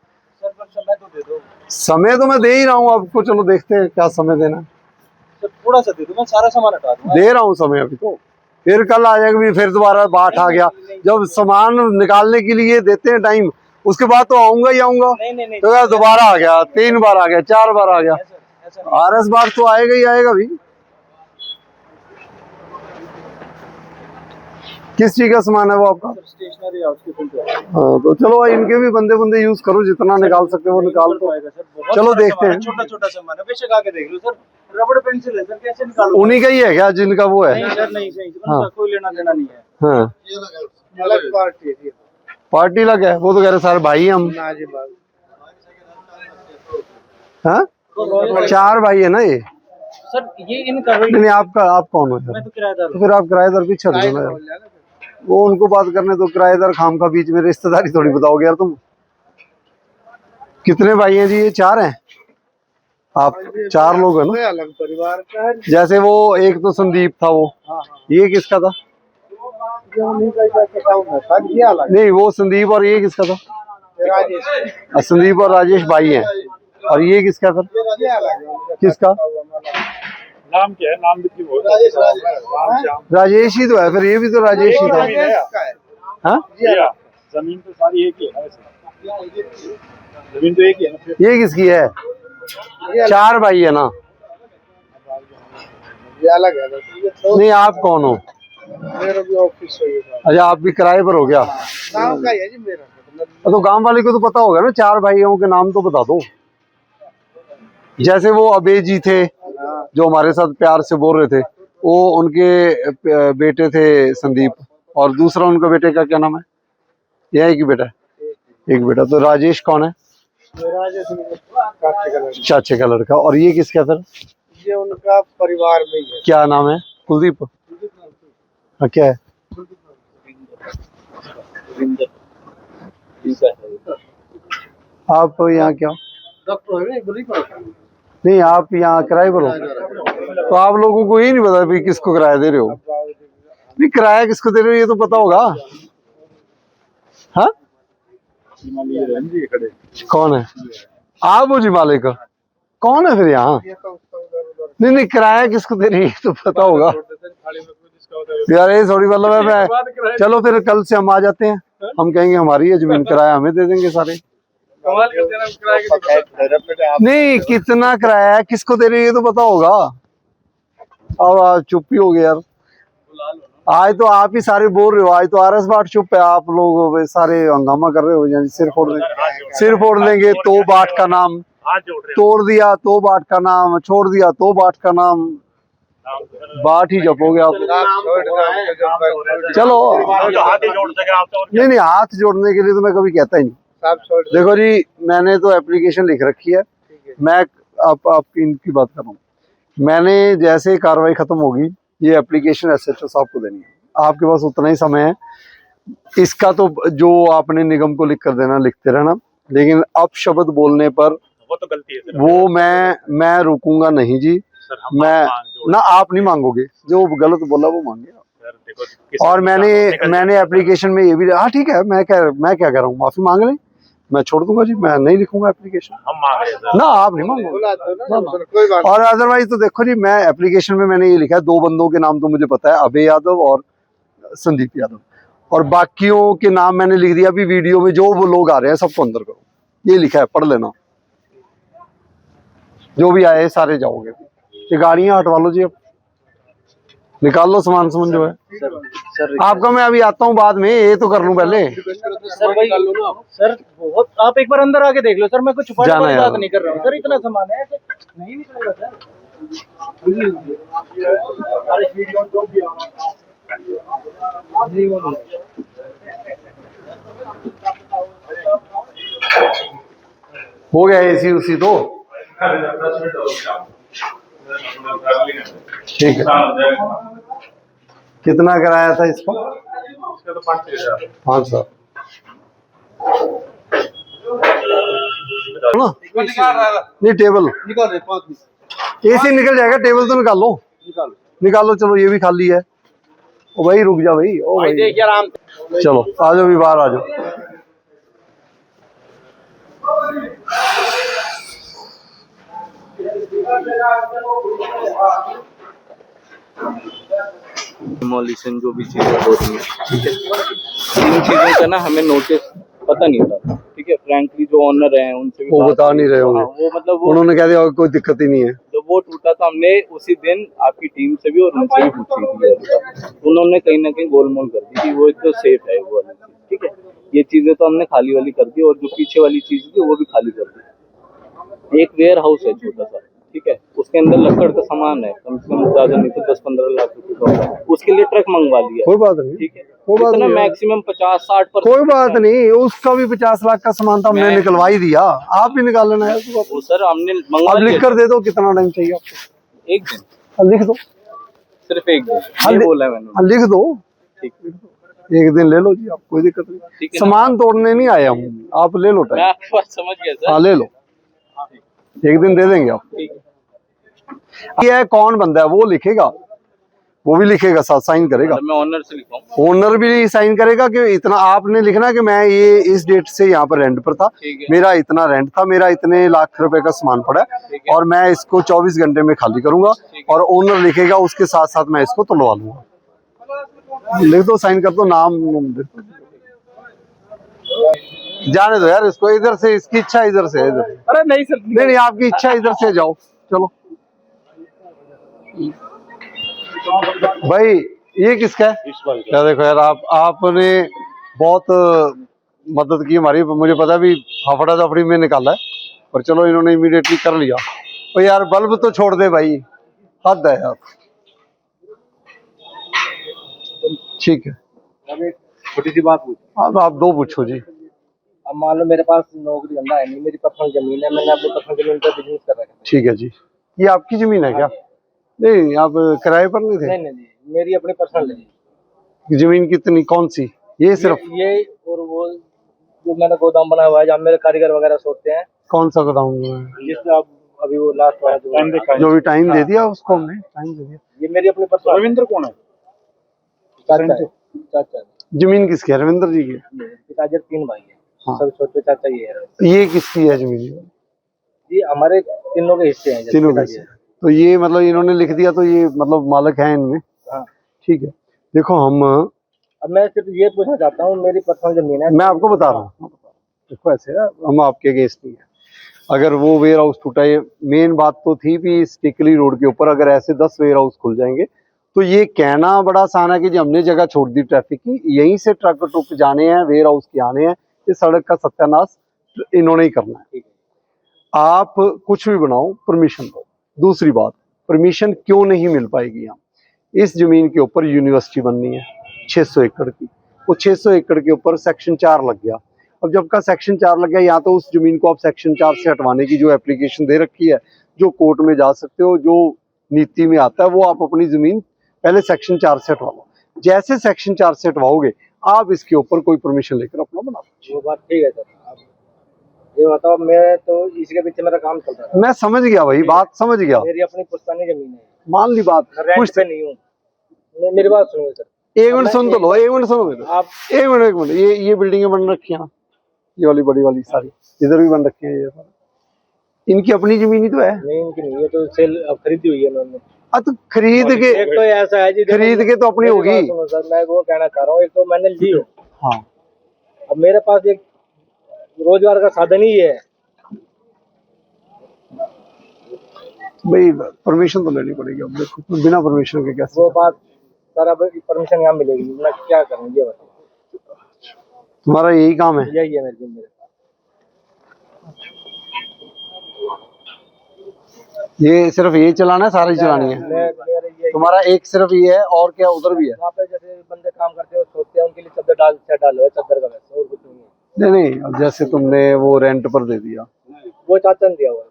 समय तो मैं दे ही रहा हूँ आपको, चलो देखते हैं क्या समय देना। थोड़ा सा दे दो, मैं सारा सामान हटा दूंगा। दे रहा हूँ समय अभी तो, फिर कल आ जाएगा भी, फिर दोबारा बाट आ गया। जब सामान निकालने के लिए देते हैं टाइम, उसके बाद तो आऊंगा ही आऊंगा। नहीं। तो यार दोबारा आ गया, 3 बार आ गया, 4 बार आ गया। RS बार तो आएगा ही आएगा भी। किस चीज का सामान है वो आपका? स्टेशनरी हाउस की फिल्टर। हाँ तो चलो इनके भी बंदे यूज करो, जितना निकाल सकते हो वो निकाल दो। चलो देखते हैं। छोटा छोटा सामान है, बेशक आके देख लो सर। रबड़ पेंसिल है सर, कैसे निकालो? उन्हीं का ही है क्या जिनका वो है? नहीं सर, नहीं हाँ। उनका कोई लेना देना नहीं है। हाँ अलग पार्टी है। पार्टी लग है, वो तो कह रहे सारे भाई हैं हम। हाँ 4 भाई है ना ये सर। ये इनका नहीं, आपका आप कौन हो? मैं तो किराएदार। तो फिर आप किराएदार पीछे हट जाओ ना यार। वो उनको बात करने तो किराएदार खाम का बीच में रिश्तेदारी थोड़ी बताओगे यार तुम। कितने भाई हैं जी? ये 4 हैं। आप 4 लोग हैं ना? अलग परिवार का है। जैसे वो एक तो संदीप था, वो ये किसका था? नहीं वो संदीप, और ये किसका था? संदीप और राजेश भाई हैं। और ये किसका फिर? किसका नाम क्या है? नाम भी राजेश ही तो है फिर, ये भी तो राजेश ही था। हाँ जमीन तो सारी एक ही है ना, जमीन तो एक ही है ना। ये किसकी है? 4 भाई है ना? ये अलग है। नहीं आप कौन हो? मेरा भी ऑफिस है। अच्छा आप भी किराए पर हो क्या? गाँव का है जी मेरा। तो गांव वाले को तो पता होगा ना, 4 भाइयों के नाम तो बता दो। जैसे वो अबे जी थे जो हमारे साथ प्यार से बोल रहे थे, वो उनके बेटे थे संदीप, और दूसरा उनका बेटे का क्या नाम है? यह एक ही बेटा है? एक बेटा। तो राजेश कौन है? चाचे का लड़का। और ये किसका फिर? ये उनका परिवार में ही है। क्या नाम है? कुलदीप। हाँ क्या है? आप यहाँ क्या? डॉक्टर नहीं आप यहाँ किराए पर हो, तो आप लोगों को ये नहीं पता भी किसको किराया दे रहे हो? नहीं किराया किसको दे रहे हो ये तो पता होगा। हाँ कौन है? आप हो जी मालिक? कौन है फिर यहाँ? नहीं किराया किसको दे रही है तो पता होगा यार। ये थोड़ी मतलब है। चलो फिर कल से हम आ जाते हैं, हम कहेंगे हमारी है जमीन, किराया हमें दे देंगे सारे। नहीं कितना किराया है, किसको दे रही है तो पता होगा। अब चुप ही हो गए यार। आज तो आप ही सारे बोल रहे हो, आज तो RS बाट चुप है, आप लोग सारे हंगामा कर रहे हो। यानी सिर फोड़ लेंगे तो बाट का नाम, तोड़ दिया तो बाट का नाम, छोड़ दिया तो बाट का नाम, बाट ही जपोगे आप। चलो नहीं हाथ जोड़ने के लिए तो मैं कभी कहता ही नहीं। देखो जी मैंने तो एप्लीकेशन लिख रखी है, मैं आप इनकी बात कर रहा हूँ। मैंने जैसे कार्रवाई खत्म होगी ये एप्लीकेशन SHO साहब को देनी है। आपके पास उतना ही समय है, इसका तो जो आपने निगम को लिख कर देना लिखते रहना, लेकिन अब शब्द बोलने पर वो तो गलती है सर। वो मैं रुकूंगा नहीं जी। सर हम मैं मांग ना, आप नहीं मांगोगे, जो गलत बोला वो मांगे। सर देखो किसी और का निकल मैंने जाए। एप्लीकेशन में ये भी, हाँ ठीक है, मैं क्या कह रहा हूँ, माफी मांग लें, मैं छोड़ दूंगा जी, मैं नहीं लिखूंगा एप्लीकेशन। हम मांग रहे हैं सर। ना आप नहीं मांगोगे। और अदरवाइज तो देखो जी, मैं एप्लीकेशन में मैंने ये लिखा है, 2 बंदों के नाम तो मुझे पता है, अभय यादव और संदीप यादव, और बाकियों के नाम मैंने लिख दिया। अभी वीडियो में जो वो लोग आ रहे हैं सबको अंदर करो, ये लिखा है, पढ़ लेना। जो भी आए सारे जाओगे। ये गाड़ियां हटवा लो जी, अब निकाल लो सामान जो है। सर आपका मैं अभी आता हूँ बाद में, ये तो कर लूँ पहले। सर भाई सर बहुत, आप एक बार अंदर आके देख लो सर, मैं कुछ छुपाने जाना वाली यार। बात नहीं कर रहा हूँ सर, इतना सामान है ऐसे नहीं निकलेगा सर। हो गया एसी उसी तो ठीक है। कितना कराया था इसका? 500 नहीं, टेबल निकाल रहे 5 एसी निकल जाएगा, टेबल तो निकाल लो, निकालो। चलो ये भी खाली है। ओ भाई रुक जा भाई, ओ भाई देखिए आराम। चलो आ जाओ, भी बाहर आ जाओ। डिमोलिशन जो भी चीजें हो रही है, ठीक है, इन चीजों का ना हमें नोटिस पता नहीं था, ठीक है। फ्रैंकली जो ऑनर हैं उनसे भी वो बात बता हुई। नहीं रहे होंगे। हाँ, वो मतलब वो उन्होंने कह दिया कोई दिक्कत ही नहीं है। जब वो टूटा था, हमने उसी दिन आपकी टीम से भी और उनसे भी पूछी थी, उन्होंने कहीं ना कहीं गोलमोल कर दी कि वो एकदम सेफ है वो वाली चीज, ठीक है। ये चीजें तो हमने खाली वाली कर दी, और जो पीछे वाली चीज थी वो भी खाली कर दी। एक वेयर हाउस है छोटा सा, ठीक है, उसके अंदर लकड़ का सामान है, कम से कम ज्यादा नहीं तो 10-15 लाख रुपए का, उसके लिए ट्रक मंगवा लिया, कोई बात नहीं, ठीक है। कोई बात इतना नहीं, मैक्सिमम 50-60%। कोई बात नहीं, उसका भी 50 लाख का सामान तो हमने निकलवा ही दिया, आप भी निकाल लेना है। वो सर हमने मंगवा अब लिख लिया। कर दे दो, कितना टाइम चाहिए आपको? एक दिन, अब लिख दो, सिर्फ एक दिन, ये बोला है मैंने। लिख दो, ठीक, एक दिन ले लो जी, आप कोई दिक्कत नहीं। ठीक है ना? सामान तोड़ने नहीं आए हम, आप ले लो मैं टाइम। आपकी बात समझ गया सर। हाँ ले लो, एक दिन दे देंगे आपको। ठीक है। ये है कौन बंदा है वो लिखेगा, वो भी लिखेगा, साथ साइन करेगा। मैं ऑनर से लिखूंगा। ओनर भी साइन करेगा कि इतना आपने लिखना कि मैं ये इस डेट से यहाँ पर रेंट पर था, ठीक है। मेरा इतना रेंट था, मेरा इतने लाख रुपए का सामान पड़ा है और मैं इसको 24 घंटे में खाली करूंगा, और ओनर लिखेगा, उसके साथ साथ मैं इसको तुलवा लूंगा। लिख दो, साइन कर दो, नाम लिख दो। जाने दो यार इसको, इधर से, इसकी इच्छा इधर से है, इधर। अरे नहीं सर, नहीं, आपकी इच्छा इधर से, जाओ चलो। भाई ये किसका है? क्या देखो यार, आपने बहुत मदद की हमारी, मुझे पता भी हफड़ा दफड़ी में निकाला है, पर चलो इन्होंने इमीडिएटली कर लिया। तो यार बल्ब तो छोड़ दे भाई, हद है यार। ठीक है, छोटी सी बात पूछ। अब आप 2 पूछो जी। अब मान लो मेरे पास नौकरी धंधा है नहीं, मेरी पर्सनल जमीन है, मैंने अपनी पर्सनल जमीन पर बिजनेस कर रखा है। ठीक है जी, ये आपकी जमीन है क्या? नहीं, आप किराए पर नहीं थे? नहीं नहीं, मेरी अपनी पर्सनल है। जमीन कितनी, कौन सी? ये सिर्फ ये और वो जो मैंने गोदाम बनाया हुआ है, जहाँ मेरे कारीगर वगैरह सोते हैं। कौन सा गोदाम है? जिससे आप अभी वो लास्ट वाला जो भी टाइम दे दिया उसको हमने, टाइम दे दिया। ये मेरी अपनी पर्सनल। रविंद्र कौन है? चाचा। जमीन किसकी है? रविंद्र जी की? पिताजी 3 भाई है। हाँ। सब छोटे चाचा ये है। ये किसकी है जमीन? ये हमारे तीनों के हिस्से हैं। तीनों के हिस्से। तो ये मतलब इन्होंने लिख दिया, तो ये मतलब मालिक है इनमें? हाँ। ठीक है, देखो हम, अब मैं सिर्फ ये पूछना चाहता हूँ, मेरी पर्सनल जमीन है। मैं आपको बता रहा हूँ, देखो ऐसे है, हम आपके अगेंस्ट नहीं है। अगर वो वेयर हाउस टूटा है, मेन बात तो थी भी इस टिकली रोड के ऊपर अगर ऐसे 10 वेयर हाउस खुल जाएंगे, तो ये कहना बड़ा आसान है कि जी हमने जगह छोड़ दी ट्रैफिक की, यहीं से ट्रक टुक जाने हैं, वेयर हाउस के आने हैं, इस सड़क का सत्यानाश इन्होंने ही करना है। आप कुछ भी बनाओ, परमिशन दो। दूसरी बात, परमिशन क्यों नहीं मिल पाएगी? यहाँ इस जमीन के ऊपर यूनिवर्सिटी बननी है 600 एकड़ की, वो 600 एकड़ के ऊपर सेक्शन 4 लग गया। अब जब का सेक्शन 4 लग गया, या तो उस जमीन को आप सेक्शन 4 से हटवाने की जो एप्लीकेशन दे रखी है, जो कोर्ट में जा सकते हो, जो नीति में आता है, वो आप अपनी जमीन पहले सेक्शन 4 से हटवा लो। जैसे सेक्शन 4 से हटवाओगे, आप इसके ऊपर कोई परमिशन लेकर अपना बना लो। वो बात ठीक है सर, ये बताओ, मैं तो इसके पीछे मेरा काम चल रहा है, मैं समझ गया भाई, बात समझ गया, मेरी अपनी पुश्तैनी जमीन है, मान ली बात। मैं रेंट कुछ पे नहीं हूँ। मेरी बात सुनिए सर, एक मिनट सुन तो लो, एक मिनट सुनो मेरे, आप एक मिनट। ये बिल्डिंगें बन रखी हैं ना, ये वाली बड़ी वाली सारी इधर भी बन रखी है, ये सारी इनकी अपनी जमीन ही तो है। नहीं, इनकी नहीं है, तो सेल अब खरीदी हुई है उन्होंने। तो खरीद के, एक तो ऐसा है जी, देखो, खरीद के तो अपनी मेरी होगी। बात सुनो सर, मैं वो कहना चाह रहा हूँ, एक तो मैंने ली हो, हाँ, अब मेरे पास एक रोजगार का साधन ही है। भाई परमिशन तो लेनी पड़ेगी, अब देखो बिना परमिशन के कैसे। वो बात सर, अब परमिशन यहाँ मिलेगी, मैं क्या करूँ ये बताओ। तुम्हारा यही काम है? यही है मेरी जिम्मेदारी। ये सिर्फ ये चलाना है, सारी चलानी है? मेरे ये तुम्हारा एक सिर्फ ये है और क्या उधर भी है? वहाँ पे जैसे बंदे काम करते हैं, सोचते हैं उनके लिए चद्दर डालो है, चद्दर का वैसे और कुछ नहीं है। नहीं, अब जैसे तुमने वो रेंट पर दे दिया, वो चाचा ने दिया हुआ है,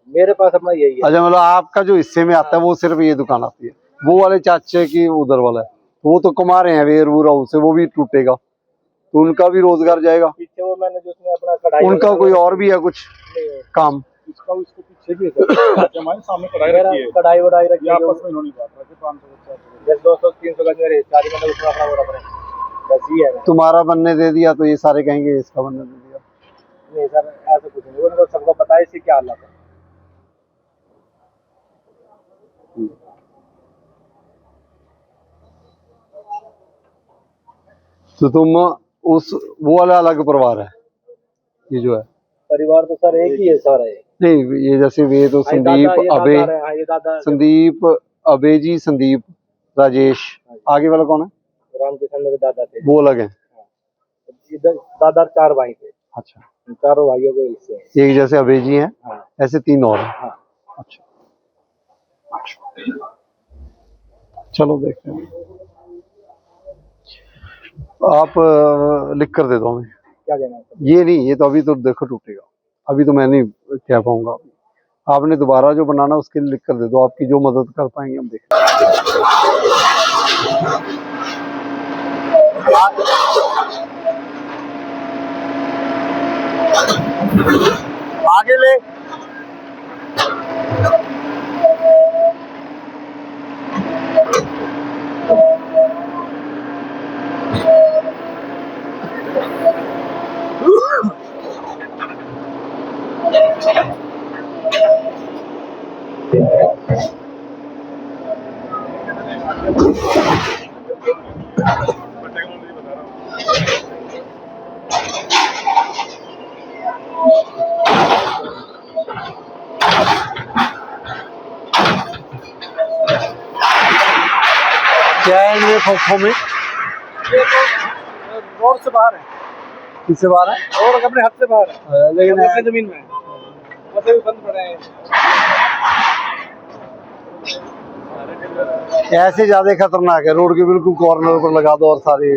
मेरे पास अपना यही है। अच्छा मतलब आपका जो हिस्से में आता है वो सिर्फ ये दुकान आती है, वो वाले चाचे की उधर वाला है, वो तो कमा रहे हैं वेयर हाउस से, वो भी टूटेगा तो उनका भी रोजगार जाएगा। पीछे वो मैंने जो उसमें अपना कढ़ाई, उनका कोई और भी है कुछ काम? इसका उसको पीछे भी है, हमारे सामने कढ़ाई रखी है, कढ़ाई वढ़ाई रखी है, आपस में इन्होंने बात रखी 500 200-300 गज मेरे हिस्सेदारी, मतलब उसमें अपना वो रख रहे हैं, बस ये है। तुम्हारा बनने दे दिया तो ये सारे कहेंगे इसका बनने दे दिया। नहीं सर, ऐसा कुछ नहीं, उनको सबको पता है इससे क्या हालत है। तो तुम उस वो वाला अलग परिवार है, ये जो है परिवार तो सर एक ही है सारा ये। नहीं, ये जैसे वे तो संदीप अबे, ये दादा संदीप अबे जी, संदीप राजेश, आगे वाला कौन है? रामकिशन मेरे दादा थे, वो अलग है। इधर दादा 4 भाई थे, अच्छा, चारों भाइयों के हिस्से। एक जैसे अबे जी हैं, हाँ। ऐसे 3 और हैं। हाँ। अच्छा, चलो देखते हैं। आप लिख कर दे दो हमें। क्या देना है? ये नहीं, ये तो अभी तो देखो टूटेगा, अभी तो मैं नहीं कह पाऊंगा। आपने दोबारा जो बनाना उसके लिए लिख कर दे दो, आपकी जो मदद कर पाएंगे हम देखें। आगे ले। क्या है इनमें खोखों में? रोड से बाहर है, किससे बाहर है? रोड अपने हाथ से बाहर है, लेकिन अपने जमीन में वैसे भी बंद पड़े हैं। ऐसे ज्यादा खतरनाक है, रोड के बिल्कुल कॉर्नर पर लगा दो और सारे।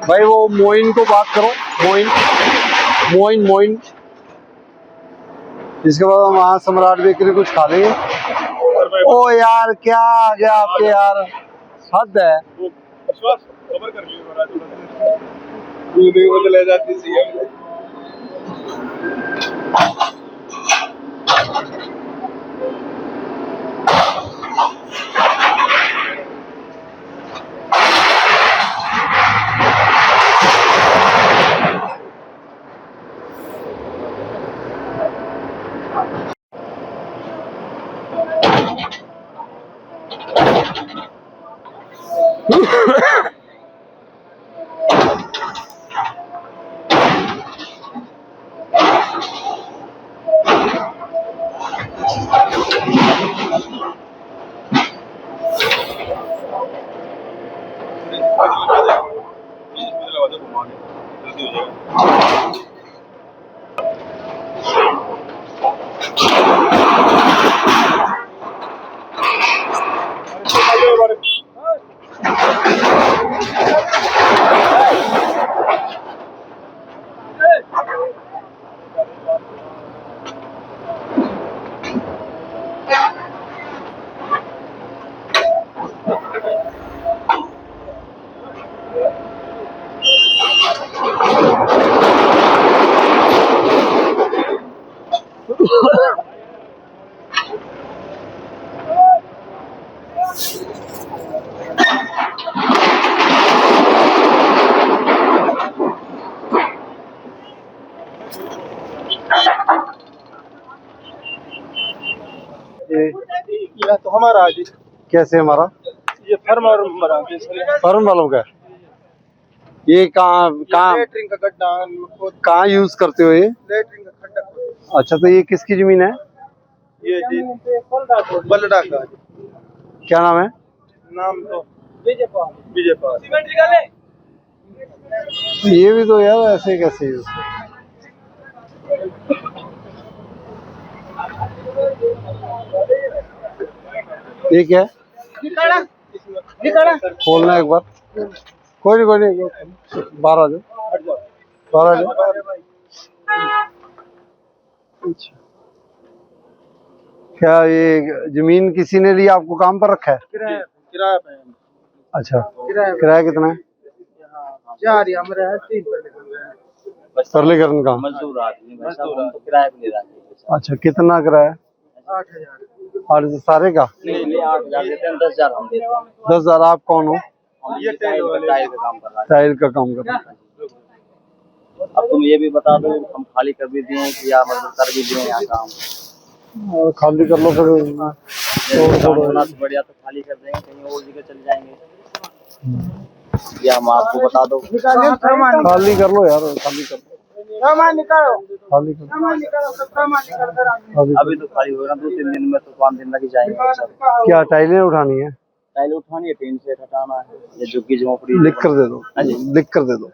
भाई वो मोइन को बात करो, मोइन इसके बाद हम वहाँ सम्राट बेकरी कुछ खा लेंगे। ओ यार क्या आ गया आपके यार, हद है। खबर कर ली वो ले जाती सीएम। यह तो हमारा जी, कैसे हमारा? ये फर्म और हमारा जी, फर्म वालों का है? ये कहाँ लेटरिंग का गड्ढा कहाँ यूज करते हो ये? लेटरिंग का खड्डा। अच्छा, तो ये किसकी जमीन है? ये जी बलडा का। क्या नाम है? नाम तो विजयपाल। विजयपाल। ये भी तो यार ऐसे कैसे यूज? ये क्या है? खोलना एक बार। कोई नहीं बाहर आ जाओ, बाहर आ जाओ। अच्छा, क्या ये जमीन किसी ने ली, आपको काम पर रखा है? किराया पे। अच्छा, किराया कितना है? 4 हमारे हैं, 3 सरलीकरण का। मजदूर आदमी भाई साहब, हम तो किराए पे ले रहे हैं। अच्छा, कितना किराया? 8,000। और सारे का? नहीं 8,000 देते हैं, 10,000 हम देते हैं। 10,000। आप कौन हो? हम ये टाइल का काम कर रहा है। टाइल का काम कर रहे हैं। अब तुम ये भी बता दो, हम खाली कर भी दिए कि या मतलब कर भी दिए यहाँ काम? और खाली कर लो फिर। काम होना तो बढ़िया, तो खाली कर देंगे, कहीं और जगह चले जाएंगे, या हम आपको बता दो? खाली कर लो यार, खाली कर लो, सामान निकालो, खाली कर लो। सामान निकालो, सब सामान निकाल कर आ जाओ। अभी तो खाली होगा 2-3 दिन में, तो 5 दिन लग ही जाएंगे सब। क्या टाइलें उठानी है? टाइल उठानी है, टीन से हटाना है, ये झुग्गी झोंपड़ी लिख कर दे दो, हाँ जी। लिख कर दे दो,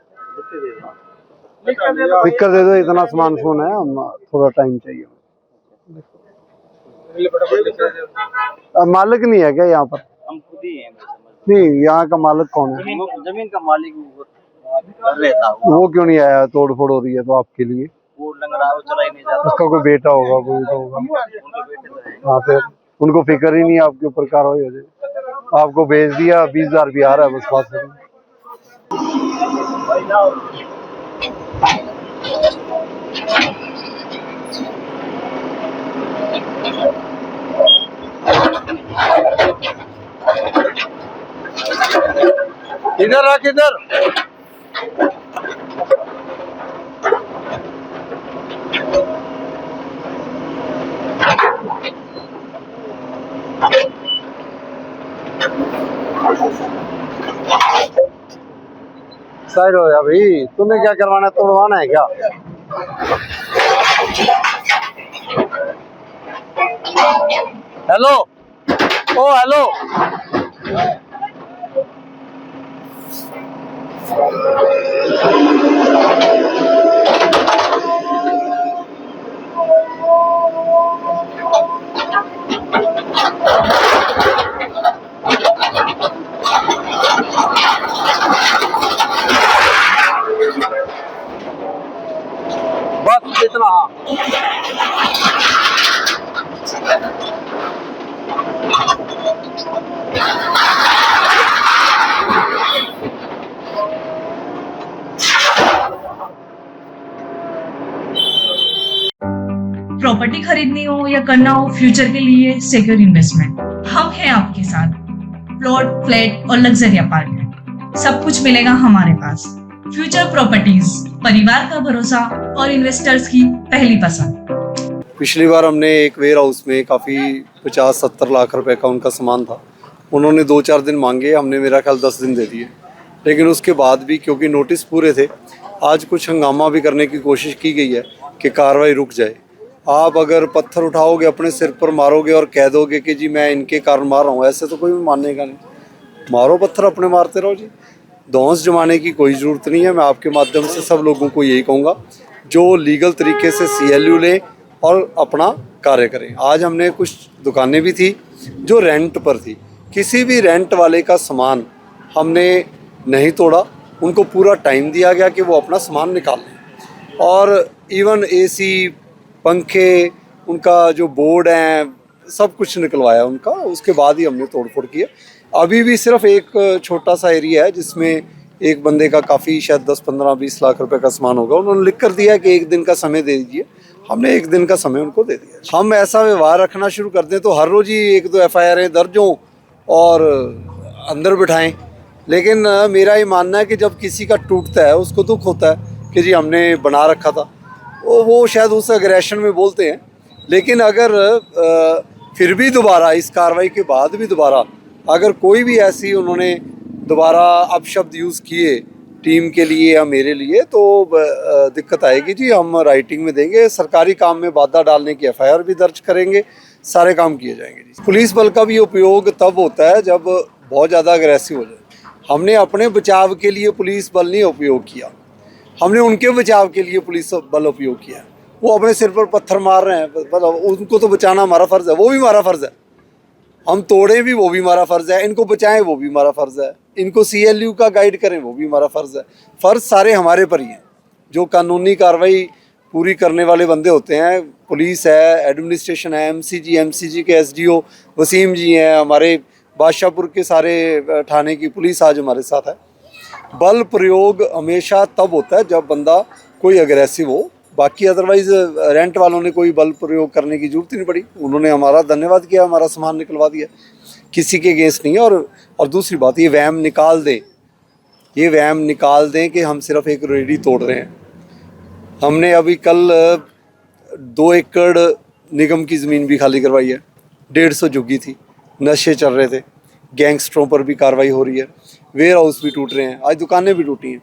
लिख कर दे दो। इतना सामान फोन है, हम थोड़ा टाइम चाहिए। मालिक नहीं है क्या यहाँ पर? हम खुद ही हैं। नहीं, यहाँ का मालिक कौन है? जमीन का मालिक रहता हूँ। वो क्यों नहीं आया? तोड़ फोड़ हो रही है तो आपके लिए। वो लंगड़ा है, वो चला ही नहीं जाता। उसका कोई बेटा होगा, कोई तो होगा। उनके बेटे तो हैं। हाँ, फिर उनको फिक्र ही नहीं है आपके ऊपर, कार्रवाई हो जाए। आपको भेज दिया, 20,000 भी आ रहा है, बस बात करें। इधर रख, इधर। साइड हो जा भाई, तूने क्या करवाना है? तोड़वाना है क्या? हेलो, ओ हेलो। बस इतना। प्रॉपर्टी खरीदनी हो या करना हो फ्यूचर के लिए सिक्योर इन्वेस्टमेंट, हम हैं आपके साथ। प्लॉट, फ्लैट और लग्जरी अपार्टमेंट, सब कुछ मिलेगा हमारे पास। फ्यूचर प्रॉपर्टीज, परिवार का भरोसा और इन्वेस्टर्स की पहली पसंद। पिछली बार हमने एक वेयर हाउस में काफ़ी 50-70 लाख रुपए का उनका सामान था। उन्होंने 2-4 दिन मांगे, हमने मेरा ख्याल 10 दिन दे दिए। लेकिन उसके बाद भी क्योंकि नोटिस पूरे थे, आज कुछ हंगामा भी करने की कोशिश की गई है कि कार्रवाई रुक जाए। आप अगर पत्थर उठाओगे, अपने सिर पर मारोगे और कह दोगे कि जी मैं इनके कारण मार रहा हूँ, ऐसे तो कोई भी मानेगा नहीं। मारो पत्थर, अपने मारते रहो जी। धौंस जमाने की कोई ज़रूरत नहीं है। मैं आपके माध्यम से सब लोगों को यही कहूँगा, जो लीगल तरीके से CLU लें और अपना कार्य करें। आज हमने कुछ दुकानें भी थी जो रेंट पर थी, किसी भी रेंट वाले का सामान हमने नहीं तोड़ा। उनको पूरा टाइम दिया गया कि वो अपना सामान निकाल लें, और इवन AC, पंखे, उनका जो बोर्ड हैं, सब कुछ निकलवाया उनका। उसके बाद ही हमने तोड़फोड़ की है। अभी भी सिर्फ एक छोटा सा एरिया है जिसमें एक बंदे का काफ़ी शायद 10-15-20 लाख रुपए का सामान होगा। उन्होंने लिख कर दिया कि 1 दिन का समय दे दीजिए। हमने 1 दिन का समय उनको दे दिया। हम ऐसा व्यवहार रखना शुरू कर दें तो हर रोज़ ही 1-2 FIR दर्ज हों और अंदर बिठाएं। लेकिन मेरा ये मानना है कि जब किसी का टूटता है, उसको दुख होता है कि जी हमने बना रखा था, वो शायद उस एग्रेशन में बोलते हैं। लेकिन अगर फिर भी दोबारा इस कार्रवाई के बाद भी दोबारा अगर कोई भी ऐसी उन्होंने दोबारा अपशब्द यूज़ किए टीम के लिए या मेरे लिए तो दिक्कत आएगी जी। हम राइटिंग में देंगे, सरकारी काम में बाधा डालने की एफआईआर भी दर्ज करेंगे, सारे काम किए जाएंगे जी। पुलिस बल का भी उपयोग तब होता है जब बहुत ज़्यादा अग्रेसिव हो जाए। हमने अपने बचाव के लिए पुलिस बल नहीं उपयोग किया, हमने उनके बचाव के लिए पुलिस बल उपयोग किया। वो अपने सिर पर पत्थर मार रहे हैं, मतलब उनको तो बचाना हमारा फ़र्ज़ है, वो भी हमारा फ़र्ज़ है। हम तोड़ें भी वो भी हमारा फ़र्ज़ है, इनको बचाएं वो भी हमारा फ़र्ज़ है, इनको CLU का गाइड करें वो भी हमारा फ़र्ज़ है। फ़र्ज़ सारे हमारे पर ही हैं। जो कानूनी कार्रवाई पूरी करने वाले बंदे होते हैं, पुलिस है, एडमिनिस्ट्रेशन है, MCG के SDO वसीम जी हैं, हमारे बादशाहपुर के सारे थाने की पुलिस आज हमारे साथ है। बल प्रयोग हमेशा तब होता है जब बंदा कोई अग्रेसिव हो, बाकी अदरवाइज रेंट वालों ने कोई बल प्रयोग करने की जरूरत ही नहीं पड़ी। उन्होंने हमारा धन्यवाद किया, हमारा सामान निकलवा दिया, किसी के अगेंस्ट नहीं है। और दूसरी बात, ये वहम निकाल दें, ये वहम निकाल दें कि हम सिर्फ एक रेडी तोड़ रहे हैं। हमने अभी कल 2 एकड़ निगम की ज़मीन भी खाली करवाई है, 150 झुग्गी थी, नशे चल रहे थे, गैंगस्टरों पर भी कार्रवाई हो रही है, वेयर हाउस भी टूट रहे हैं, आज दुकानें भी टूटी हैं।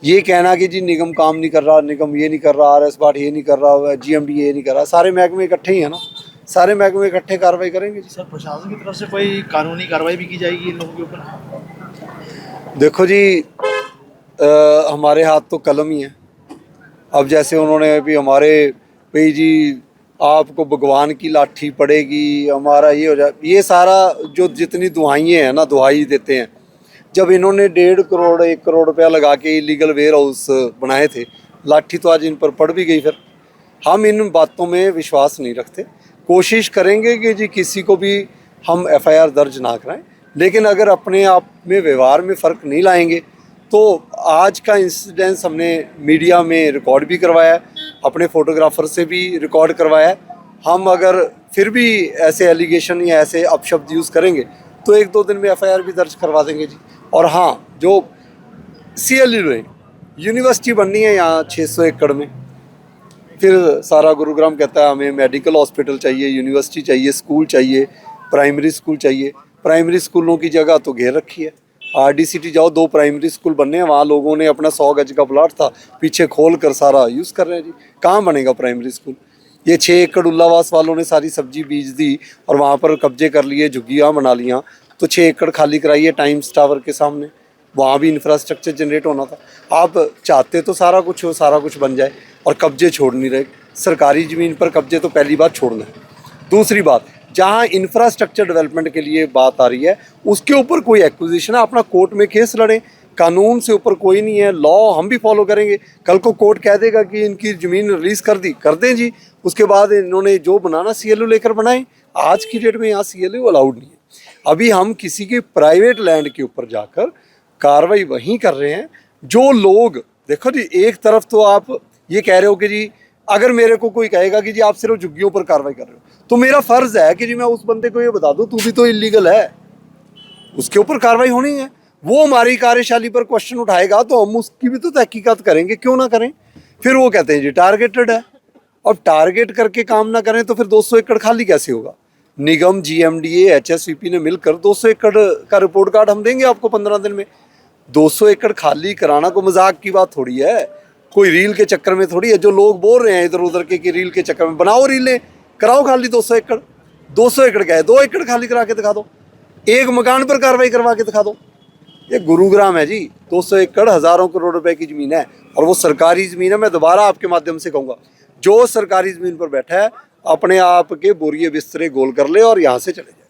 ये कहना कि जी निगम काम नहीं कर रहा, निगम ये नहीं कर रहा, RS बाट ये नहीं कर रहा, GMD ये नहीं कर रहा, सारे महकमे इकट्ठे ही हैं ना, सारे महकमे इकट्ठे कार्रवाई करेंगे जी। सर प्रशासन की तरफ से कोई कानूनी कार्रवाई भी की जाएगी इन लोगों के ऊपर? देखो जी, हमारे हाथ तो कलम ही है। अब जैसे उन्होंने भी हमारे पे जी आपको भगवान की लाठी पड़ेगी, हमारा ये हो जाए, ये सारा जो जितनी दुहाइयाँ हैं ना, दुहाई देते हैं। जब इन्होंने 1.5 करोड़ 1 करोड़ रुपया लगा के इलीगल वेयर हाउस बनाए थे, लाठी तो आज इन पर पड़ भी गई। फिर हम इन बातों में विश्वास नहीं रखते, कोशिश करेंगे कि जी किसी को भी हम FIR दर्ज ना कराएं, लेकिन अगर अपने आप में व्यवहार में फ़र्क नहीं लाएंगे तो आज का इंसिडेंस हमने मीडिया में रिकॉर्ड भी करवाया है, अपने फोटोग्राफर से भी रिकॉर्ड करवाया है। हम अगर फिर भी ऐसे एलिगेशन या ऐसे अपशब्द यूज़ करेंगे तो 1-2 दिन में FIR भी दर्ज करवा देंगे जी। और हाँ, जो CLU में यूनिवर्सिटी बननी है यहाँ 600 एकड़ में, फिर सारा गुरुग्राम कहता है हमें मेडिकल हॉस्पिटल चाहिए, यूनिवर्सिटी चाहिए, स्कूल चाहिए, प्राइमरी स्कूल चाहिए। प्राइमरी स्कूलों की जगह तो घेर रखी है। RD-City जाओ, 2 प्राइमरी स्कूल बनने हैं, वहाँ लोगों ने अपना 100 गज का प्लाट था, पीछे खोल कर सारा यूज़ कर रहे हैं जी। कहाँ बनेगा प्राइमरी स्कूल? ये 6 एकड़ उल्लावास वालों ने सारी सब्जी बीज दी और वहाँ पर कब्जे कर लिए, झुग्गियाँ बना लिया, तो 6 एकड़ खाली कराइए टाइम्स टावर के सामने, वहाँ भी इंफ्रास्ट्रक्चर जनरेट होना था। आप चाहते तो सारा कुछ हो, सारा कुछ बन जाए, और कब्जे छोड़ नहीं रहे। सरकारी ज़मीन पर कब्जे तो पहली बात छोड़ना है। दूसरी बात, जहाँ इंफ्रास्ट्रक्चर डेवलपमेंट के लिए बात आ रही है उसके ऊपर कोई एक्विजिशन है, अपना कोर्ट में केस लड़ें, कानून से ऊपर कोई नहीं है। लॉ हम भी फॉलो करेंगे। कल को कोर्ट कह देगा कि इनकी ज़मीन रिलीज़ कर दी, कर दें जी। उसके बाद इन्होंने जो बनाना CLU लेकर बनाएं। आज की डेट में यहाँ CLU अलाउड नहीं है। अभी हम किसी के प्राइवेट लैंड के ऊपर जाकर कार्रवाई वहीं कर रहे हैं। जो लोग, देखो जी, एक तरफ तो आप ये कह रहे हो कि जी अगर मेरे को कोई कहेगा कि जी आप सिर्फ झुग्गियों पर कार्रवाई कर रहे हो, तो मेरा फ़र्ज़ है कि जी मैं उस बंदे को ये बता दूं तू भी तो इलीगल है, उसके ऊपर कार्रवाई होनी है। वो हमारी कार्यशाली पर क्वेश्चन उठाएगा तो हम उसकी भी तो तहकीकात करेंगे, क्यों ना करें। फिर वो कहते हैं जी टारगेटेड है। अब टारगेट करके काम ना करें तो फिर 200 एकड़ खाली कैसे होगा? निगम, GMDA, HSVP ने मिलकर 200 एकड़ का रिपोर्ट कार्ड हम देंगे आपको 15 दिन में। 200 एकड़ खाली कराना को मजाक की बात थोड़ी है, कोई रील के चक्कर में थोड़ी है। जो लोग बोल रहे हैं इधर उधर के कि रील के चक्कर में, बनाओ रीलें, कराओ खाली 200 एकड़। 200 एकड़ क्या है, 2 एकड़ खाली करा के दिखा दो, एक मकान पर कार्रवाई करवा के दिखा दो। ये गुरुग्राम है जी, 200 एकड़ हज़ारों करोड़ रुपए की ज़मीन है, और वो सरकारी ज़मीन है। मैं दोबारा आपके माध्यम से कहूँगा, जो सरकारी ज़मीन पर बैठा है अपने आप के बोरिए बिस्तरे गोल कर ले और यहाँ से चले जाए।